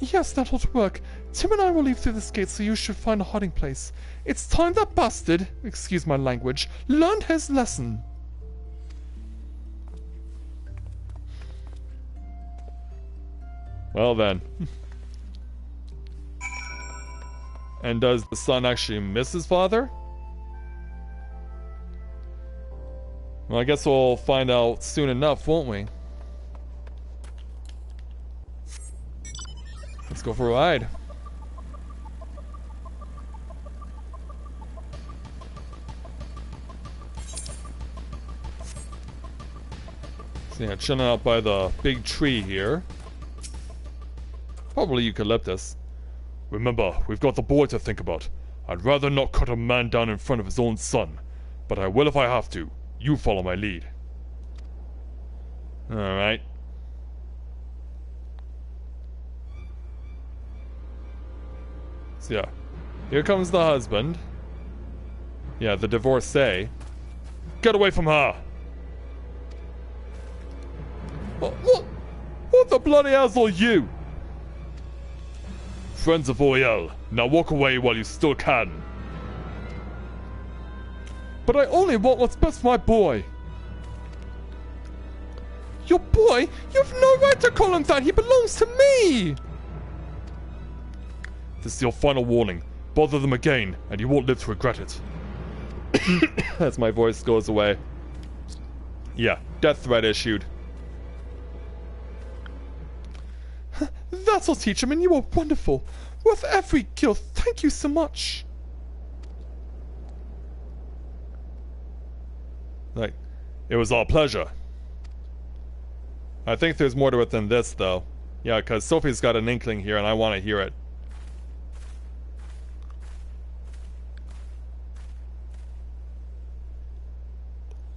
Yes, that'll work. Tim and I will leave through this gate, so you should find a hiding place. It's time that bastard, excuse my language, learned his lesson. Well then. And does the son actually miss his father? Well, I guess we'll find out soon enough, won't we? Let's go for a ride. So yeah, chilling out by the big tree here. Probably eucalyptus. Remember, we've got the boy to think about. I'd rather not cut a man down in front of his own son, but I will if I have to. You follow my lead. Alright. So yeah, here comes the husband. Yeah, the divorcee. Get away from her! What the bloody hell's all you? Friends of Oriel, now walk away while you still can. But I only want what's best for my boy. Your boy? You've no right to call him that. He belongs to me. This is your final warning. Bother them again, and you won't live to regret it. As my voice goes away. Yeah, death threat issued. That'll teach him, and you are wonderful. Worth every kill. Thank you so much. Like, it was our pleasure. I think there's more to it than this, though. Yeah, because Sophie's got an inkling here, and I want to hear it.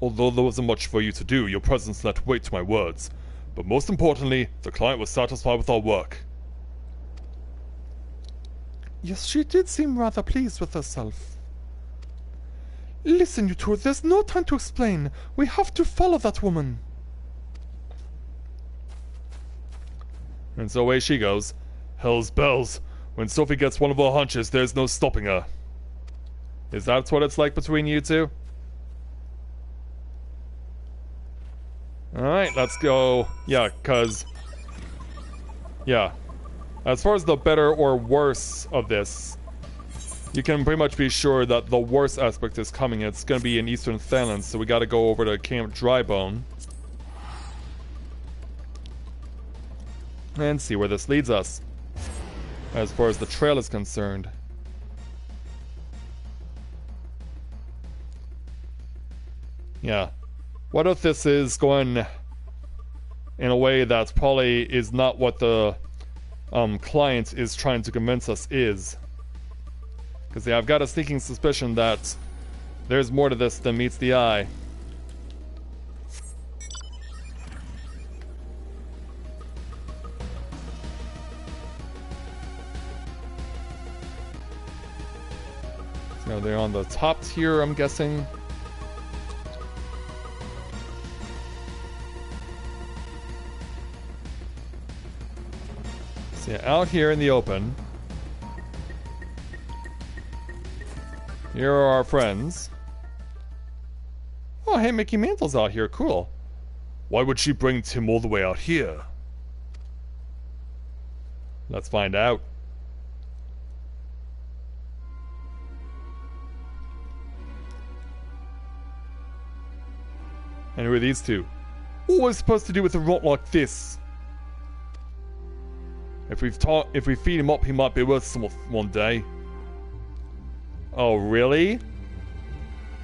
Although there wasn't much for you to do, your presence lent weight to my words. But most importantly, the client was satisfied with our work. Yes, she did seem rather pleased with herself. Listen, you two, there's no time to explain. We have to follow that woman. And so away she goes. Hell's bells. When Sophie gets one of her hunches, there's no stopping her. Is that what it's like between you two? Alright, let's go. Yeah, cause... Yeah. As far as the better or worse of this, you can pretty much be sure that the worst aspect is coming. It's gonna be in Eastern Thailand, so we gotta go over to Camp Drybone. And see where this leads us. As far as the trail is concerned. Yeah. What if this is going in a way that probably is not what the client is trying to convince us is? Because yeah, I've got a sneaking suspicion that there's more to this than meets the eye. So they're on the top tier, I'm guessing. So yeah, out here in the open. Here are our friends. Oh, hey, Mickey Mantle's out here. Cool. Why would she bring Tim all the way out here? Let's find out. And who are these two? What was I supposed to do with a rot like this? If we feed him up, he might be worth some one day. Oh, really?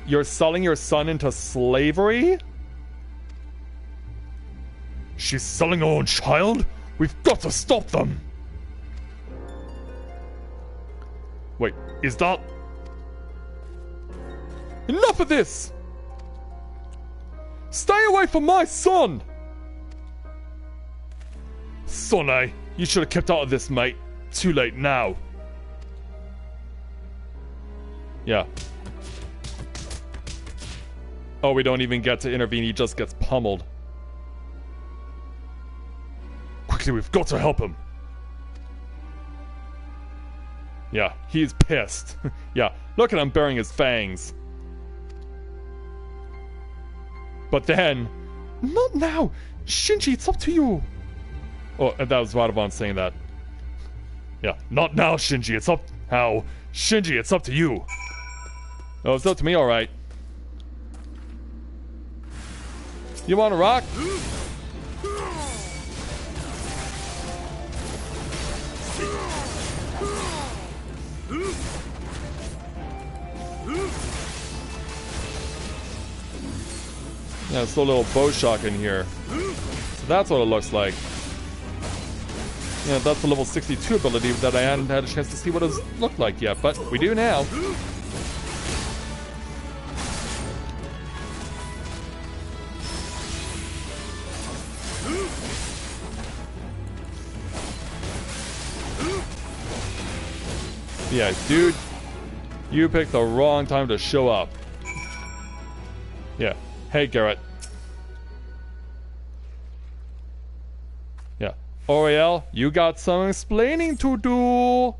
You're selling your son into slavery? She's selling her own child? We've got to stop them! Wait, is that... Enough of this! Stay away from my son! Son, eh? You should have kept out of this, mate. Too late now. Yeah. Oh, we don't even get to intervene, he just gets pummeled. Quickly, we've got to help him. Yeah, he's pissed. Yeah, look at him burying his fangs. But then... Not now! Shinji, it's up to you! Oh, and that was Radovon saying that. Yeah, not now, Shinji, it's up... How? Shinji, it's up to you! Oh, it's up to me, alright. You wanna rock? Yeah, it's a little bow shock in here. So that's what it looks like. Yeah, that's the level 62 ability that I hadn't had a chance to see what it looked like yet, but we do now. Yeah, dude, you picked the wrong time to show up. Yeah. Hey, Garrett. Yeah. Oriel, you got some explaining to do.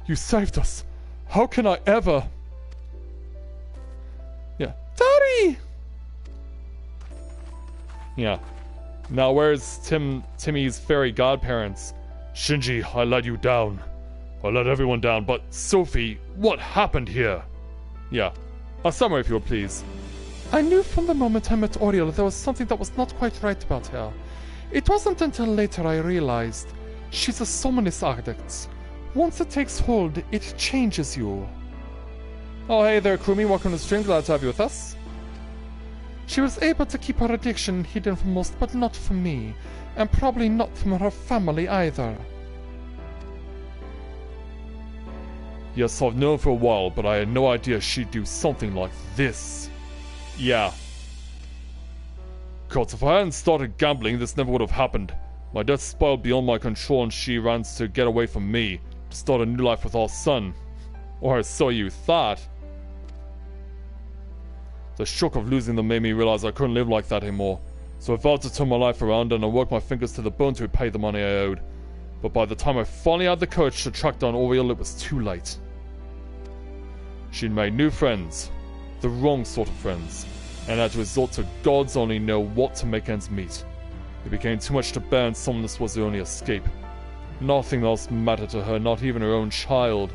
You saved us. How can I ever? Yeah. Daddy! Yeah. Now where's Timmy's fairy godparents? Shinji, I let you down. I let everyone down, but Sophie, what happened here? Yeah. A summary if you would please. I knew from the moment I met Oriel there was something that was not quite right about her. It wasn't until later I realized she's a summonist addict. Once it takes hold, it changes you. Oh, hey there, Krumi. Welcome to the stream. Glad to have you with us. She was able to keep her addiction hidden from most, but not from me. And probably not from her family either. Yes, I've known for a while, but I had no idea she'd do something like this. Yeah. God, if I hadn't started gambling, this never would have happened. My death spiraled beyond my control and she ran to get away from me, to start a new life with our son. Or so you thought. The shock of losing them made me realize I couldn't live like that anymore. So I vowed to turn my life around and I worked my fingers to the bone to repay the money I owed. But by the time I finally had the courage to track down Oriel, it was too late. She'd made new friends. The wrong sort of friends. And had to resort to gods only know what to make ends meet. It became too much to bear and summonness was the only escape. Nothing else mattered to her, not even her own child.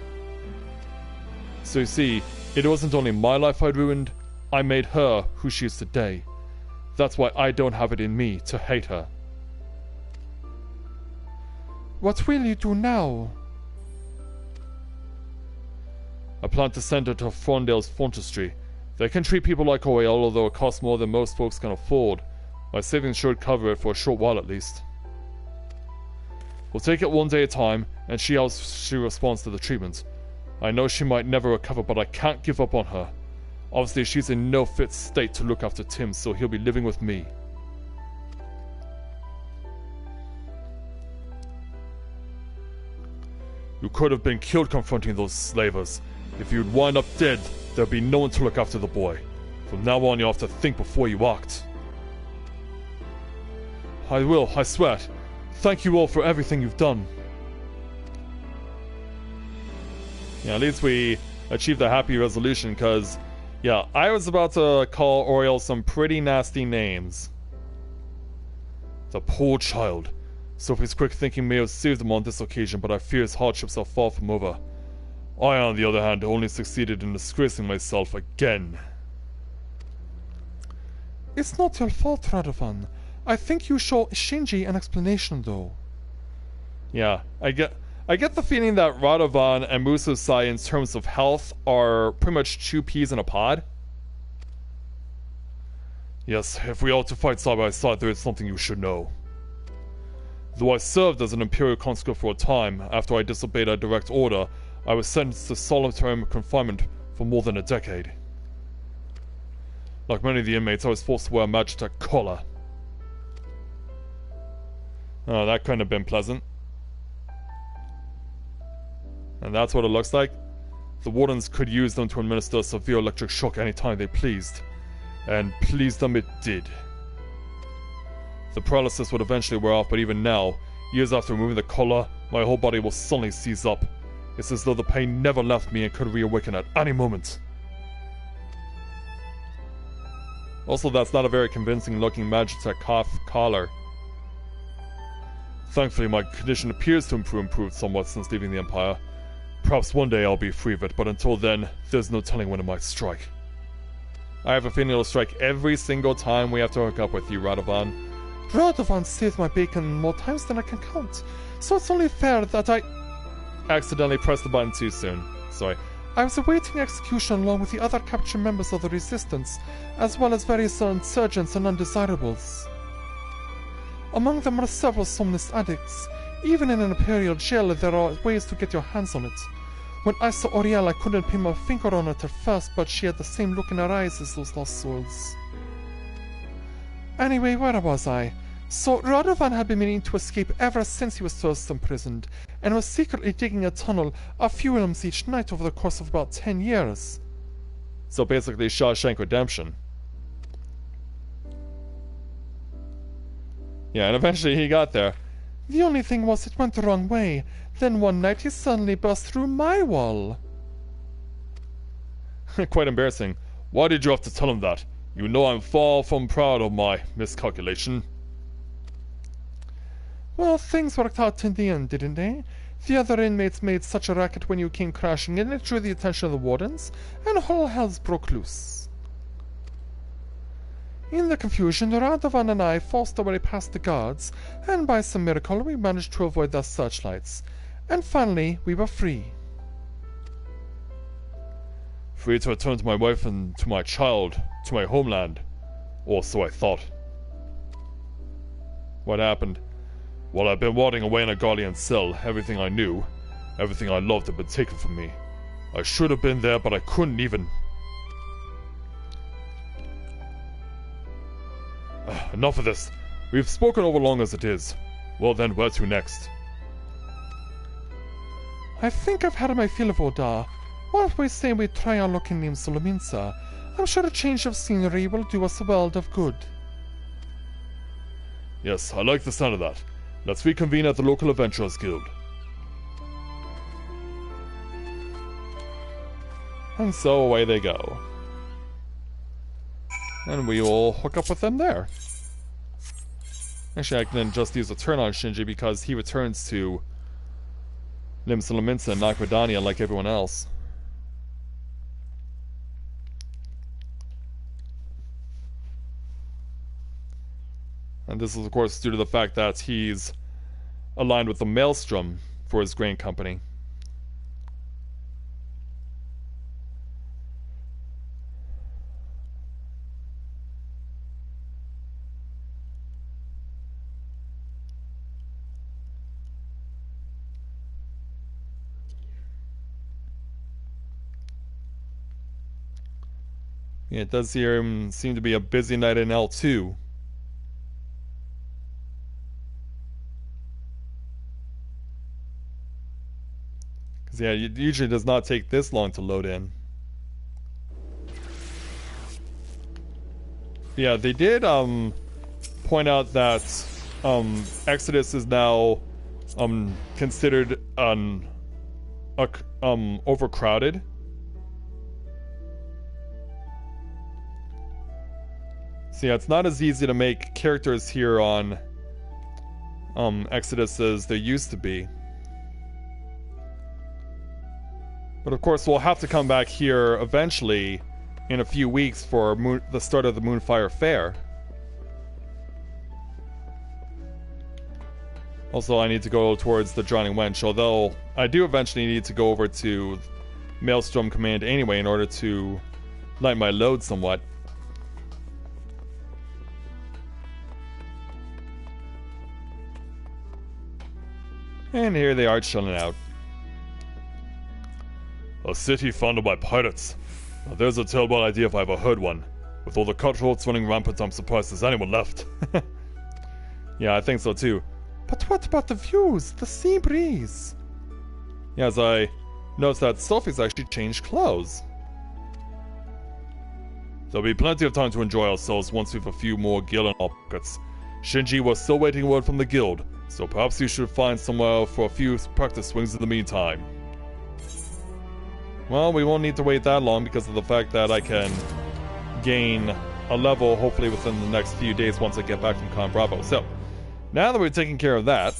So you see, it wasn't only my life I'd ruined, I made her who she is today. That's why I don't have it in me to hate her. What will you do now? I plan to send her to Frondale's Fontistry. They can treat people like Oriel, although it costs more than most folks can afford. My savings should cover it for a short while at least. We'll take it one day at a time, and see how she responds to the treatment. I know she might never recover, but I can't give up on her. Obviously, she's in no fit state to look after Tim, so he'll be living with me. You could have been killed confronting those slavers. If you'd wind up dead, there'd be no one to look after the boy. From now on, you'll have to think before you act. I will, I swear. Thank you all for everything you've done. Yeah, at least we achieved a happy resolution, because... yeah, I was about to call Oriel some pretty nasty names. The poor child. Sophie's quick thinking may have saved him on this occasion, but I fear his hardships are far from over. I, on the other hand, only succeeded in disgracing myself again. It's not your fault, Radovan. I think you show Shinji an explanation, though. Yeah, I get the feeling that Radovan and Musosai in terms of health are pretty much two peas in a pod. Yes, if we are to fight side by side, there is something you should know. Though I served as an Imperial conscript for a time, after I disobeyed a direct order, I was sentenced to solitary confinement for more than a decade. Like many of the inmates, I was forced to wear a Magitech collar. Oh, that couldn't have been pleasant. And that's what it looks like. The wardens could use them to administer severe electric shock anytime they pleased. And please them it did. The paralysis would eventually wear off, but even now, years after removing the collar, my whole body will suddenly seize up. It's as though the pain never left me and could reawaken at any moment. Also, that's not a very convincing looking Magitech collar. Thankfully, my condition appears to have improved somewhat since leaving the Empire. Perhaps one day I'll be free of it, but until then, there's no telling when it might strike. I have a feeling it'll strike every single time we have to hook up with you, Radovan. Radovan saved my bacon more times than I can count, so it's only fair that I accidentally pressed the button too soon. Sorry. I was awaiting execution along with the other captured members of the Resistance, as well as various insurgents and undesirables. Among them are several somnus addicts. Even in an Imperial jail, there are ways to get your hands on it. When I saw Auriel, I couldn't pin my finger on it at first, but she had the same look in her eyes as those lost souls. Anyway, where was I? So, Radovan had been meaning to escape ever since he was first imprisoned, and was secretly digging a tunnel a few rooms each night over the course of about 10 years. So basically, Shawshank Redemption. Yeah, and eventually he got there. The only thing was it went the wrong way. Then one night he suddenly burst through my wall. Quite embarrassing. Why did you have to tell him that? You know I'm far from proud of my miscalculation. Well, things worked out in the end, didn't they? The other inmates made such a racket when you came crashing in, it drew the attention of the wardens, and all hells broke loose. In the confusion, Radovan and I forced our way past the guards, and by some miracle we managed to avoid their searchlights. And finally, we were free. Free to return to my wife and to my child, to my homeland. Or so I thought. What happened? While I'd been rotting away in a guardian cell, everything I knew, everything I loved had been taken from me. I should have been there, but I couldn't even... Enough of this. We've spoken over long as it is. Well then, where to next? I think I've had my fill of Odar. Why don't we say we try our luck in Nim Solominsa? I'm sure a change of scenery will do us a world of good. Yes, I like the sound of that. Let's reconvene at the local Adventurers Guild. And so away they go. And we will hook up with them there. Actually, I can just use a turn on Shinji because he returns to Nim Solominsa and Nakradania like everyone else. And this is, of course, due to the fact that he's aligned with the Maelstrom for his grain company. Yeah, it does seem to be a busy night in L2. Because, yeah, it usually does not take this long to load in. Yeah, they did, point out that, Exodus is now, considered, overcrowded. So yeah, it's not as easy to make characters here on Exodus as there used to be. But of course, we'll have to come back here eventually in a few weeks for the start of the Moonfire Fair. Also, I need to go towards the Drowning Wench, although I do eventually need to go over to Maelstrom Command anyway in order to lighten my load somewhat. And here they are chilling out. A city founded by pirates. Now there's a terrible idea if I ever heard one. With all the cutthroats running rampant, I'm surprised there's anyone left. Yeah, I think so too. But what about the views? The sea breeze? Yes, I noticed that Sophie's actually changed clothes. There'll be plenty of time to enjoy ourselves once we've a few more gil in our pockets. Shinji was still waiting word from the guild, so perhaps you should find somewhere for a few practice swings in the meantime. Well, we won't need to wait that long because of the fact that I can gain a level hopefully within the next few days once I get back from Con Bravo. So, now that we've taken care of that,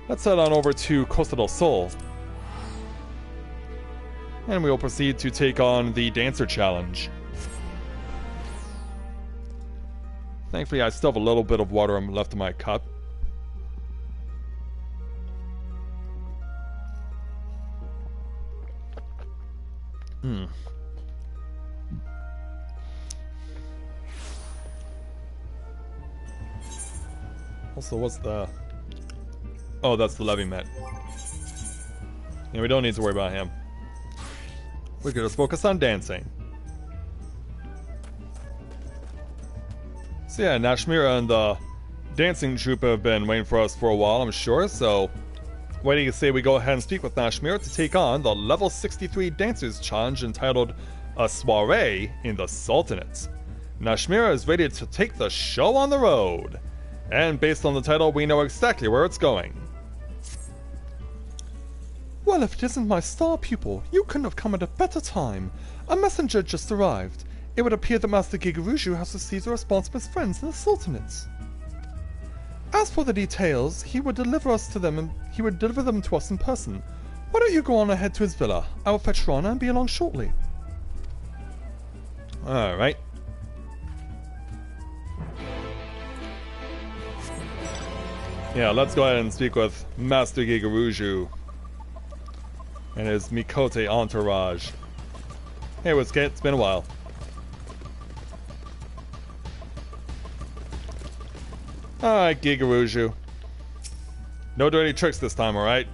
let's head on over to Costa del Sol. And we will proceed to take on the Dancer Challenge. Thankfully, I still have a little bit of water left in my cup. Also, what's the... Oh, that's the Levy Met. Yeah, we don't need to worry about him. We could just focus on dancing. So yeah, Nashmira and the dancing troupe have been waiting for us for a while, I'm sure, so... Why do you say we go ahead and speak with Nashmira to take on the level 63 Dancers Challenge entitled A Soiree in the Sultanate. Nashmira is ready to take the show on the road. And based on the title, we know exactly where it's going. Well, if it isn't my star pupil, you couldn't have come at a better time. A messenger just arrived. It would appear that Master Gigaruju has received a response from his friends in the Sultanate. As for the details, he would deliver them to us in person. Why don't you go on ahead to his villa? I will fetch Rana and be along shortly. Alright. Yeah, let's go ahead and speak with Master Gigaruju and his Mikote entourage. Hey, Wizkit, it's been a while. Alright, Gigaruju. No dirty tricks this time, alright?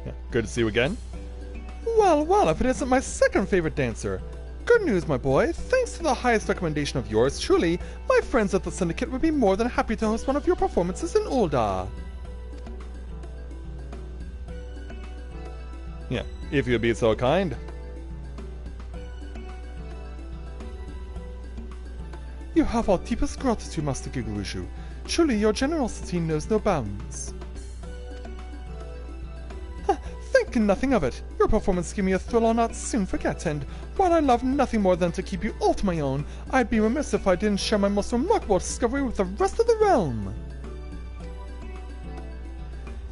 Yeah, good to see you again. Well, well, if it isn't my second favorite dancer. Good news, my boy. Thanks to the highest recommendation of yours, truly, my friends at the Syndicate would be more than happy to host one of your performances in Ul'dah. Yeah, if you'd be so kind. You have our deepest gratitude, Master Gigaruju. Truly, your generosity knows no bounds. Think nothing of it. Your performance gave me a thrill I'll not soon forget, and while I love nothing more than to keep you all to my own, I'd be remiss if I didn't share my most remarkable discovery with the rest of the realm.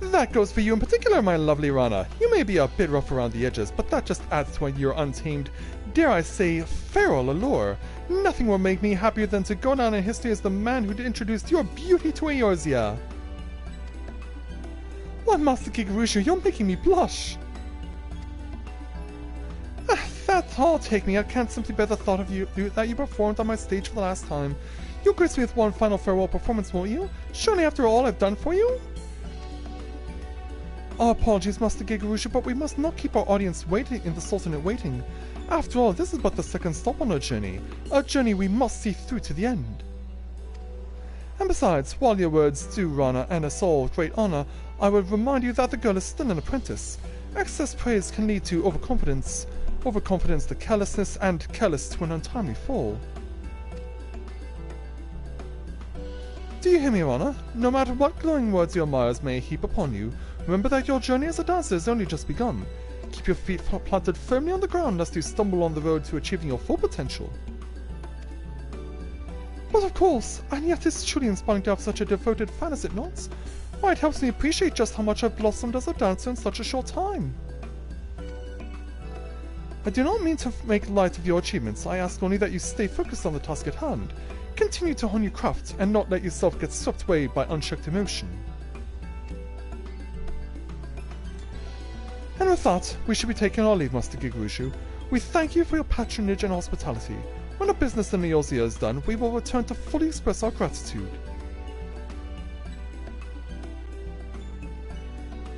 That goes for you in particular, my lovely Rana. You may be a bit rough around the edges, but that just adds to your untamed, dare I say, feral allure. Nothing will make me happier than to go down in history as the man who introduced your beauty to Eorzea. Why, Master Gigaruju, you're making me blush. That's all take me. I can't simply bear the thought of you that you performed on my stage for the last time. You'll grace me with one final farewell performance, won't you? Surely after all I've done for you? Our apologies, Master Gigaruju, but we must not keep our audience waiting in the Sultanate waiting. After all, this is but the second stop on our journey. A journey we must see through to the end. And besides, while your words do Rana and us all great honor, I would remind you that the girl is still an apprentice. Excess praise can lead to overconfidence to carelessness, and careless to an untimely fall. Do you hear me, Rana? No matter what glowing words your admirers may heap upon you, remember that your journey as a dancer has only just begun. Keep your feet planted firmly on the ground lest you stumble on the road to achieving your full potential. But of course, and yet it's truly inspiring to have such a devoted fan, is it not? Why, it helps me appreciate just how much I've blossomed as a dancer in such a short time. I do not mean to make light of your achievements. I ask only that you stay focused on the task at hand. Continue to hone your craft, and not let yourself get swept away by unchecked emotion. And with that, we should be taking our leave, Master Gigurushu. We thank you for your patronage and hospitality. When our business in Eorzea is done, we will return to fully express our gratitude.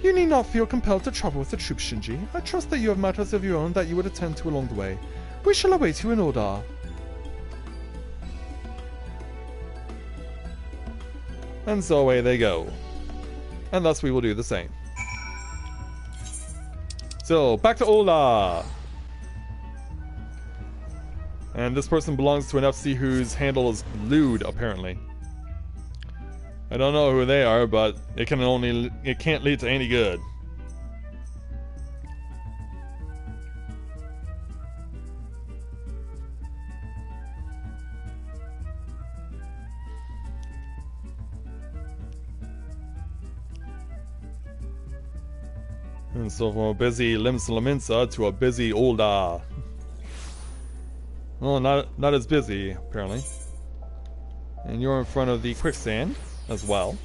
You need not feel compelled to travel with the troops, Shinji. I trust that you have matters of your own that you would attend to along the way. We shall await you in order. And so away they go. And thus we will do the same. So, back to Ola! And this person belongs to an FC whose handle is lewd, apparently. I don't know who they are, but it can't lead to any good. And so from a busy Limsa to a busy Olda. Well, not as busy, apparently. And you're in front of the quicksand as well.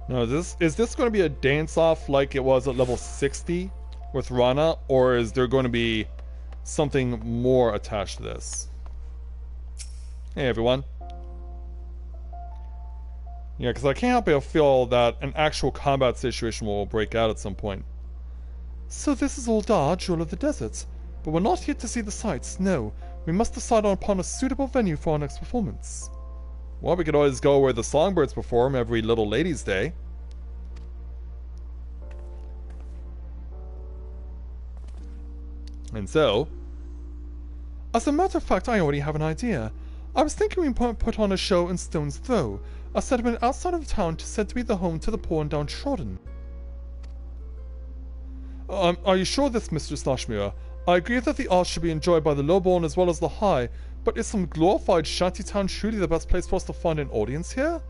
Now, is this going to be a dance-off like it was at level 60 with Rana, or is there going to be something more attached to this? Hey everyone. Yeah, because I can't help but feel that an actual combat situation will break out at some point. So this is Ul'dah, Jewel of the Desert. But we're not here to see the sights, no. We must decide upon a suitable venue for our next performance. Well, we could always go where the songbirds perform every little ladies' day. And so... As a matter of fact, I already have an idea. I was thinking we might put on a show in Stone's Throw, a settlement outside of town said to be the home to the poor and downtrodden. Are you sure of this, Mistress Lashmira? I agree that the arts should be enjoyed by the lowborn as well as the high, but is some glorified shantytown truly the best place for us to find an audience here?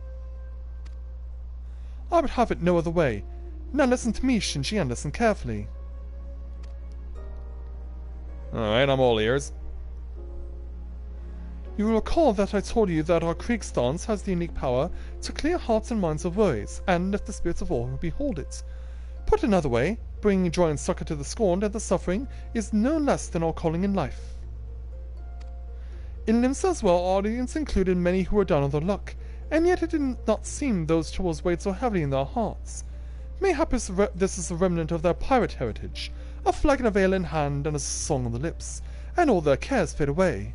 I would have it no other way. Now listen to me, Shinji, and listen carefully. Alright, I'm all ears. You will recall that I told you that our Krieg dance has the unique power to clear hearts and minds of worries, and lift the spirits of all who behold it. Put another way, bringing joy and succor to the scorned and the suffering is no less than our calling in life. In Limsa as well, our audience included many who were down on their luck, and yet it did not seem those troubles weighed so heavily in their hearts. Mayhap this is a remnant of their pirate heritage, a flagon of ale in hand and a song on the lips, and all their cares fade away.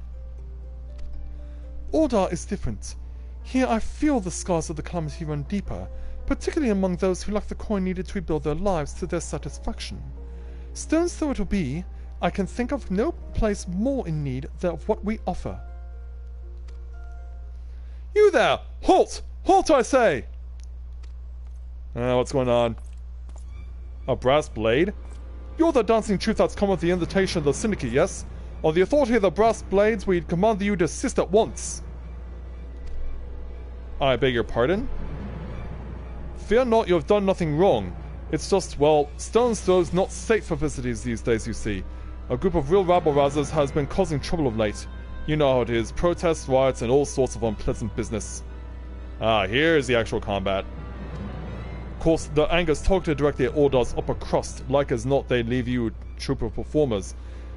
Ul'dah is different. Here I feel the scars of the calamity run deeper, particularly among those who lack the coin needed to rebuild their lives to their satisfaction. Stone's Throw it will be, I can think of no place more in need of what we offer. You there! Halt! Halt, I say! What's going on? A brass blade? You're the dancing truth that's come with the invitation of the syndicate, yes? On the authority of the brass blades, we command you to desist at once. I beg your pardon? Fear not, you have done nothing wrong. It's just, well, Stone's Throw's not safe for visitors these days, you see. A group of real rabble-rousers has been causing trouble of late. You know how it is, protests, riots, and all sorts of unpleasant business. Here's the actual combat. Of course, the anger's targeted directly at Ul'dah's upper crust. Like as not, they leave you a troop of performers.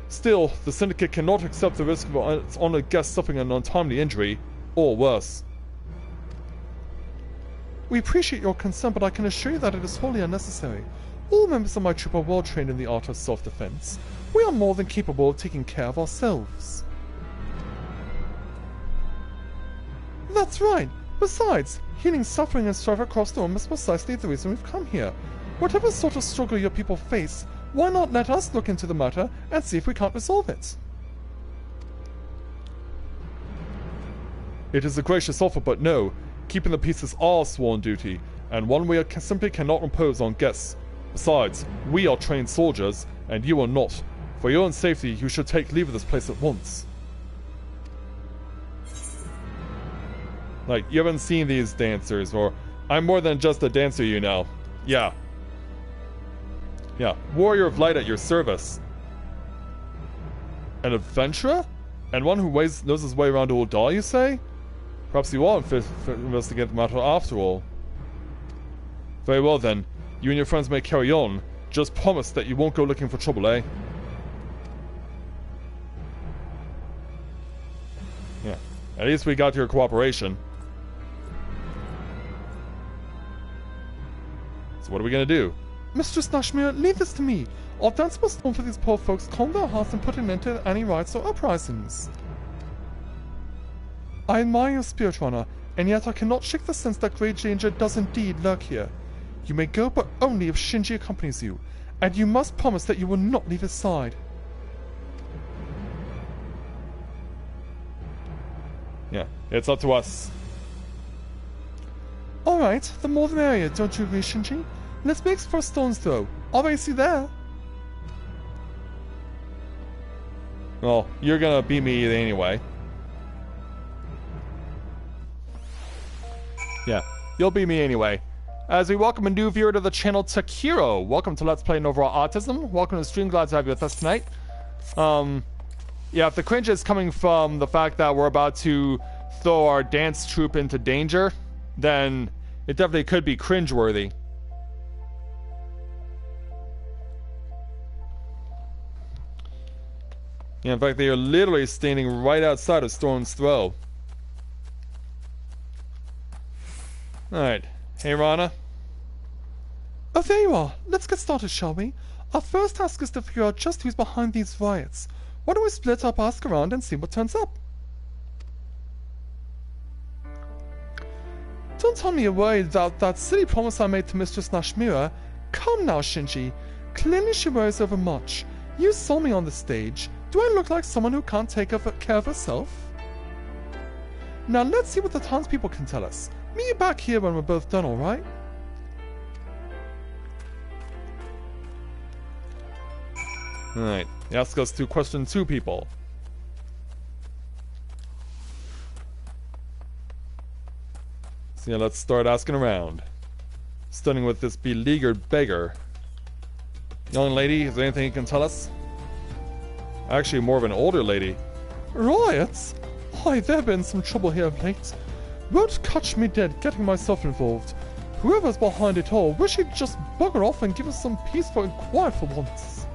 Still, the Syndicate cannot accept the risk of its honored guest suffering an untimely injury, or worse. We appreciate your concern, but I can assure you that it is wholly unnecessary. All members of my troop are well trained in the art of self-defense. We are more than capable of taking care of ourselves. That's right. Besides, healing suffering and strife across the room is precisely the reason we've come here. Whatever sort of struggle your people face, why not let us look into the matter and see if we can't resolve it? It is a gracious offer, but no. Keeping the peace is our sworn duty, and one we simply cannot impose on guests. Besides, we are trained soldiers, and you are not. For your own safety, you should take leave of this place at once. Like, you haven't seen these dancers, or I'm more than just a dancer, you know. Yeah. Yeah, warrior of light at your service. An adventurer? And one who knows his way around Old Doll, you say? Perhaps you are investigate the matter after all. Very well then, you and your friends may carry on. Just promise that you won't go looking for trouble, eh? Yeah, at least we got your cooperation. So what are we gonna do? Mistress Nashmere, leave this to me. Our dance must storm for these poor folks, calm their hearts and put an end to any riots or uprisings. I admire your spirit, Runner, and yet I cannot shake the sense that great danger does indeed lurk here. You may go, but only if Shinji accompanies you, and you must promise that you will not leave his side. Yeah, it's up to us. Alright, the more the merrier, don't you agree, Shinji? Let's make for a stone's throw. I'll race you there. Well, you're gonna beat me anyway. Yeah, you'll beat me anyway. As we welcome a new viewer to the channel, Takiro. Welcome to Let's Play Novaura Autism. Welcome to the stream, glad to have you with us tonight. Yeah, if the cringe is coming from the fact that we're about to throw our dance troupe into danger, then it definitely could be cringeworthy. Yeah, in fact, they are literally standing right outside of Stone's Throw. Alright. Hey, Rana. Oh, there you are. Let's get started, shall we? Our first task is to figure out just who's behind these riots. Why don't we split up, ask around, and see what turns up? Don't tell me you're worried about that silly promise I made to Mistress Nashmira. Come now, Shinji. Clearly she worries over much. You saw me on the stage. Do I look like someone who can't take care of herself? Now let's see what the townspeople can tell us. Meet you back here when we're both done, alright? Alright, ask us to question 2 people. So yeah, let's start asking around. Starting with this beleaguered beggar. Young lady, is there anything you can tell us? Actually, more of an older lady. Riots? Why, there's been some trouble here of late. Won't catch me dead getting myself involved. Whoever's behind it all, wish he'd just bugger off and give us some peaceful and quiet for once.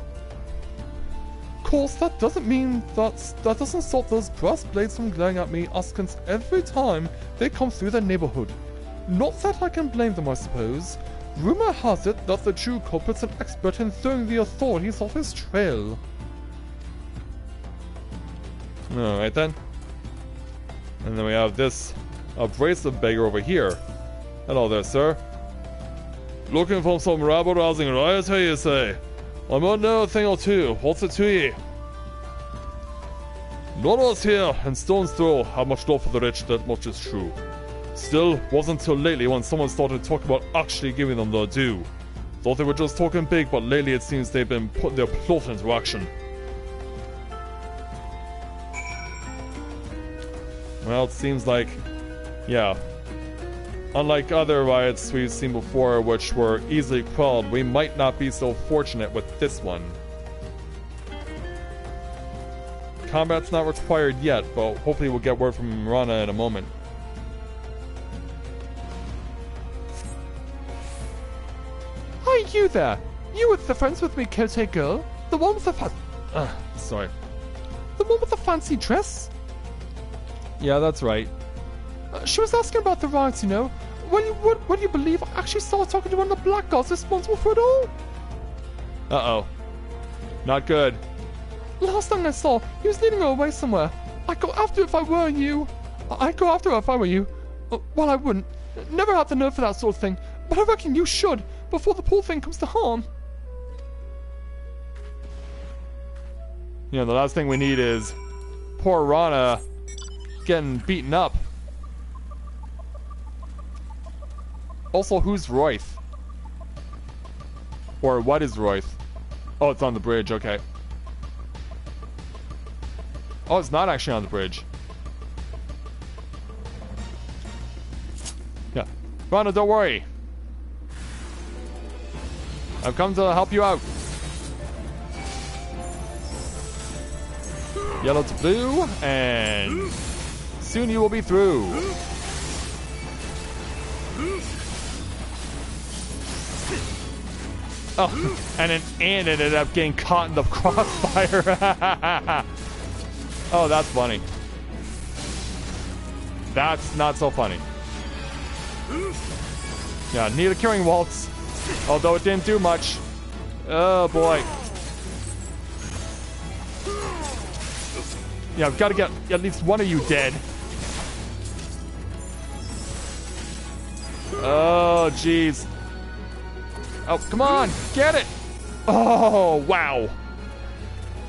Of course, that doesn't mean that doesn't stop those brass blades from glaring at me askance every time they come through their neighborhood. Not that I can blame them, I suppose. Rumor has it that the true culprit's an expert in throwing the authorities off his trail. Alright then. And then we have this abrasive beggar over here. Hello there, sir. Looking for some rabble-rousing riot here, you say? I might know a thing or two. What's it to ye? None of us here in Stone's Throw have much love for the rich, that much is true. Still, wasn't till lately when someone started talking about actually giving them their due. Thought they were just talking big, but lately it seems they've been putting their plot into action. Well, it seems like, yeah, unlike other riots we've seen before which were easily quelled, we might not be so fortunate with this one. Combat's not required yet, but hopefully we'll get word from Rana in a moment. Hi, you there. You with the friends with me, Kote girl? The one with the Sorry. The one with the fancy dress? Yeah, that's right. She was asking about the riots, you know. Would you believe I actually started talking to one of the black guards responsible for it all? Uh-oh. Not good. Last thing I saw, he was leading her away somewhere. I'd go after her if I were you. I'd go after her if I were you. Well, I wouldn't. Never had the nerve for that sort of thing. But I reckon you should, before the poor thing comes to harm. You know, the last thing we need is poor Rana getting beaten up. Also, who's Royth? Or what is Royth? Oh, it's on the bridge, okay. Oh, it's not actually on the bridge. Yeah. Rana, don't worry. I've come to help you out. Yellow to blue, and soon you will be through. Oh, and an ant ended up getting caught in the crossfire. Oh, that's funny. That's not so funny. Yeah, need a curing waltz. Although it didn't do much. Oh boy. Yeah, I've got to get at least one of you dead. Oh, jeez. Oh, come on, get it! Oh, wow.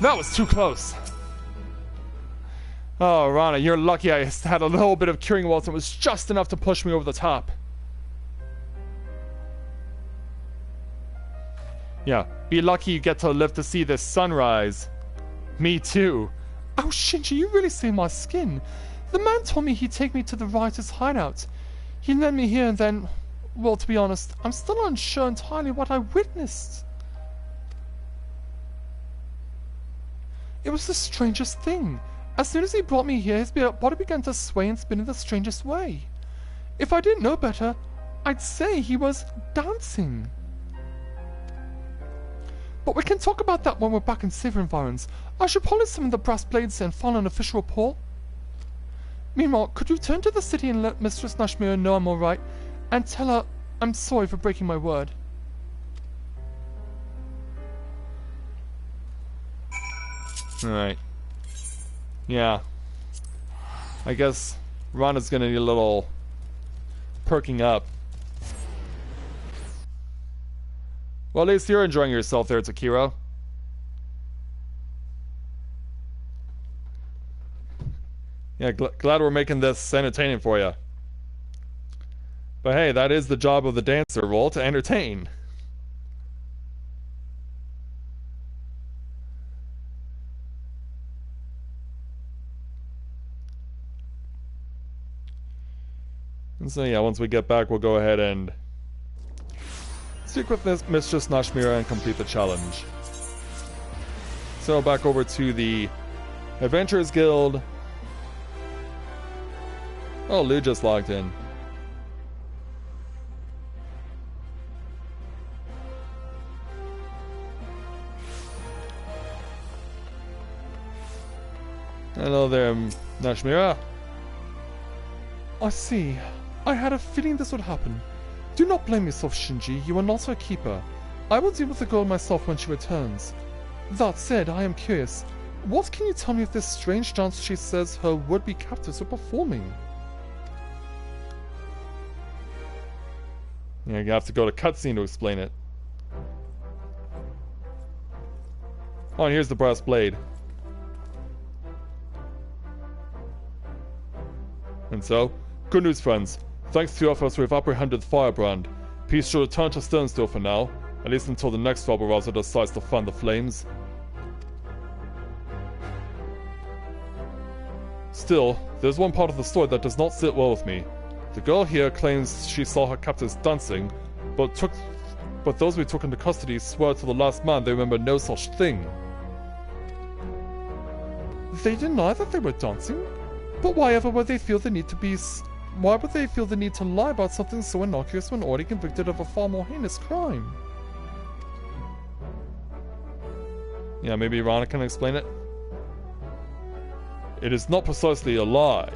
That was too close. Oh, Rana, you're lucky I had a little bit of curing waltz and it was just enough to push me over the top. Yeah, be lucky you get to live to see this sunrise. Me too. Oh, Shinji, you really saved my skin. The man told me he'd take me to the writer's hideout. He led me here and then... Well, to be honest, I'm still unsure entirely what I witnessed. It was the strangest thing. As soon as he brought me here, his body began to sway and spin in the strangest way. If I didn't know better, I'd say he was dancing. But we can talk about that when we're back in safer environs. I should polish some of the brass blades and file an official report. Meanwhile, could you turn to the city and let Mistress Nashmira know I'm alright? And tell her I'm sorry for breaking my word. Alright. Yeah. I guess Rana's gonna need a little perking up. Well, at least you're enjoying yourself there, Takiro. Yeah, glad we're making this entertaining for you. But hey, that is the job of the dancer role, to entertain. And so yeah, once we get back, we'll go ahead and speak with this Mistress Nashmira and complete the challenge. So back over to the Adventurers Guild. Oh, Lou just logged in. Hello there, Nashmira. I see. I had a feeling this would happen. Do not blame yourself, Shinji. You are not her keeper. I will deal with the girl myself when she returns. That said, I am curious. What can you tell me of this strange dance she says her would-be captives are performing? Yeah, you have to go to cutscene to explain it. Oh, and here's the brass blade. And so, good news, friends. Thanks to your efforts, we've apprehended Firebrand. Peace should return to Stonestill for now, at least until the next rabble rouser decides to fan the flames. Still, there's one part of the story that does not sit well with me. The girl here claims she saw her captors dancing, but those we took into custody swear to the last man they remember no such thing. They deny that they were dancing? But why ever would they feel the need why would they feel the need to lie about something so innocuous when already convicted of a far more heinous crime? Yeah, maybe Rana can explain it? It is not precisely a lie.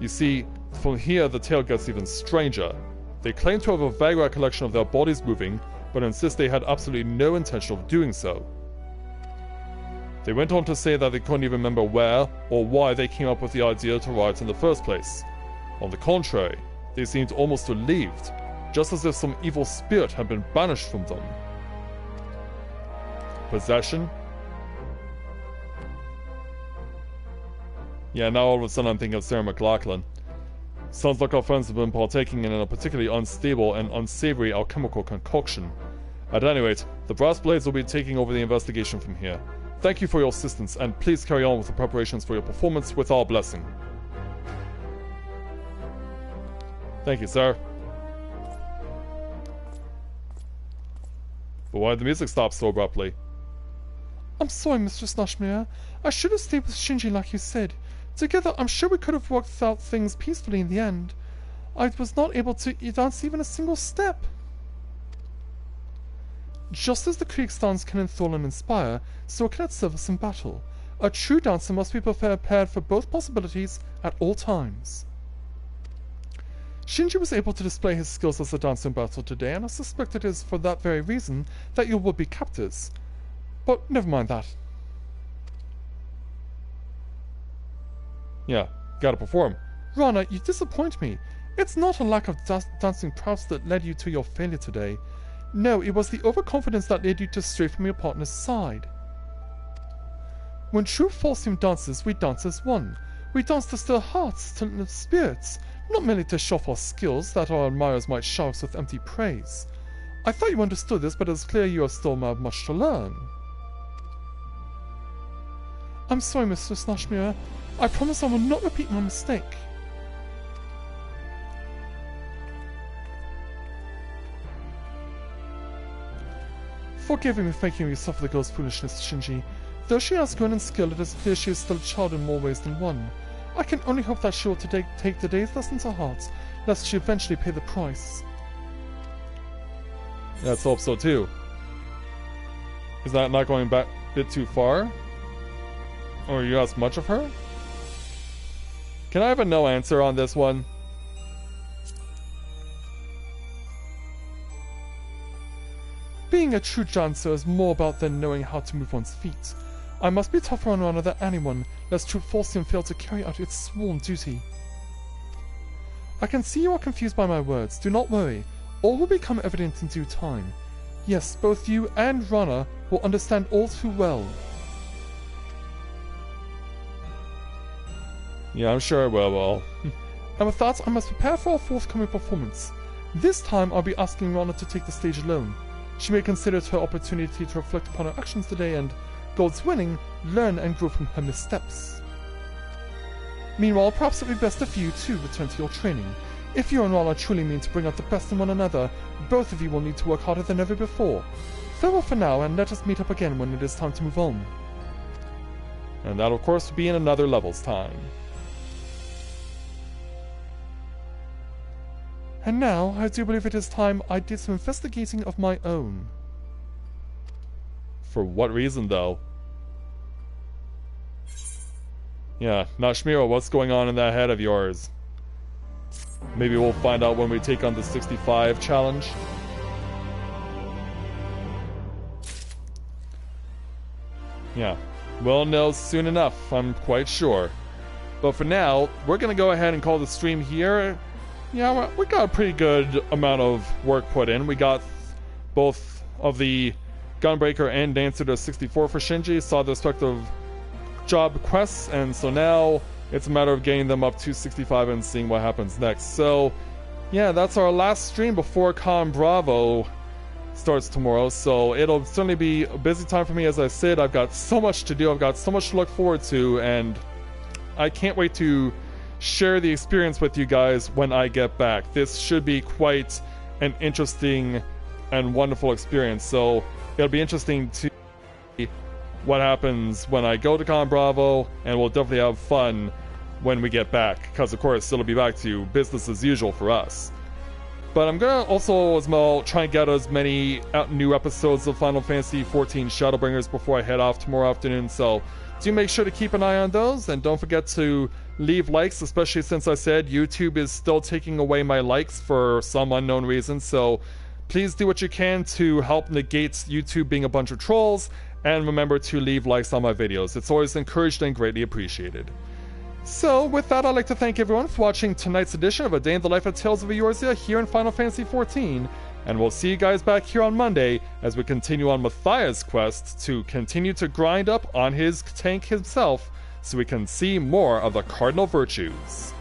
You see, from here the tale gets even stranger. They claim to have a vague recollection of their bodies moving, but insist they had absolutely no intention of doing so. They went on to say that they couldn't even remember where or why they came up with the idea to riot in the first place. On the contrary, they seemed almost relieved, just as if some evil spirit had been banished from them. Possession? Yeah, now all of a sudden I'm thinking of Sarah McLachlan. Sounds like our friends have been partaking in a particularly unstable and unsavory alchemical concoction. At any rate, the Brass Blades will be taking over the investigation from here. Thank you for your assistance, and please carry on with the preparations for your performance with our blessing. Thank you, sir. But why did the music stop so abruptly? I'm sorry, Mistress Nashmia. I should have stayed with Shinji like you said. Together, I'm sure we could have worked out things peacefully in the end. I was not able to dance even a single step. Just as the Krieg's dance can enthrall and inspire, so can it serve us in battle. A true dancer must be prepared for both possibilities at all times. Shinji was able to display his skills as a dancer in battle today, and I suspect it is for that very reason that you would be captors. But never mind that. Yeah, gotta perform. Rana, you disappoint me. It's not a lack of dancing prowess that led you to your failure today. No, it was the overconfidence that led you to stray from your partner's side. When true Falsium dances, we dance as one. We dance to stir hearts, to lift spirits, not merely to show off our skills that our admirers might shower us with empty praise. I thought you understood this, but it's clear you have still much to learn. I'm sorry, Mistress Nashmia. I promise I will not repeat my mistake. Forgive me for making you suffer the girl's foolishness, Shinji. Though she has grown in skill, it is clear she is still a child in more ways than one. I can only hope that she will take today's lesson to heart, lest she eventually pay the price. Let's hope so too. Is that not going back a bit too far? Or you ask much of her? Can I have a no answer on this one? Being a true dancer is more about than knowing how to move one's feet. I must be tougher on Rana than anyone, lest true Falsium fail to carry out its sworn duty. I can see you are confused by my words. Do not worry. All will become evident in due time. Yes, both you and Rana will understand all too well. Yeah, I'm sure I will. And with that, I must prepare for our forthcoming performance. This time, I'll be asking Rana to take the stage alone. She may consider it her opportunity to reflect upon her actions today and, God's willing, learn and grow from her missteps. Meanwhile, perhaps it would be best if you too return to your training. If you and Rana truly mean to bring out the best in one another, both of you will need to work harder than ever before. Farewell for now, and let us meet up again when it is time to move on. And that, of course, will be in another level's time. And now, I do believe it is time I did some investigating of my own. For what reason, though? Yeah, Nashmira, what's going on in that head of yours? Maybe we'll find out when we take on the 65 challenge. Yeah, we'll know soon enough, I'm quite sure. But for now, we're gonna go ahead and call the stream here. Yeah, we got a pretty good amount of work put in. We got both of the Gunbreaker and Dancer to 64 for Shinji, saw the respective job quests, and so now it's a matter of getting them up to 65 and seeing what happens next. So, yeah, that's our last stream before Con Bravo starts tomorrow, so it'll certainly be a busy time for me. As I said, I've got so much to do, I've got so much to look forward to, and I can't wait to share the experience with you guys when I get back. This should be quite an interesting and wonderful experience, so it'll be interesting to see what happens when I go to Con Bravo, and we'll definitely have fun when we get back, because of course it'll be back to business as usual for us. But I'm gonna also as well try and get as many new episodes of Final Fantasy XIV Shadowbringers before I head off tomorrow afternoon, so do make sure to keep an eye on those, and don't forget to leave likes, especially since I said YouTube is still taking away my likes for some unknown reason, so please do what you can to help negate YouTube being a bunch of trolls, and remember to leave likes on my videos. It's always encouraged and greatly appreciated. So, with that, I'd like to thank everyone for watching tonight's edition of A Day in the Life of Tales of Eorzea here in Final Fantasy XIV, and we'll see you guys back here on Monday as we continue on Matthias' quest to continue to grind up on his tank himself so we can see more of the Cardinal Virtues.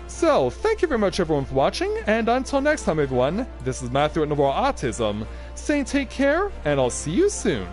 So, thank you very much everyone for watching, and until next time everyone, this is Matthew at Novaura Autism, saying take care, and I'll see you soon.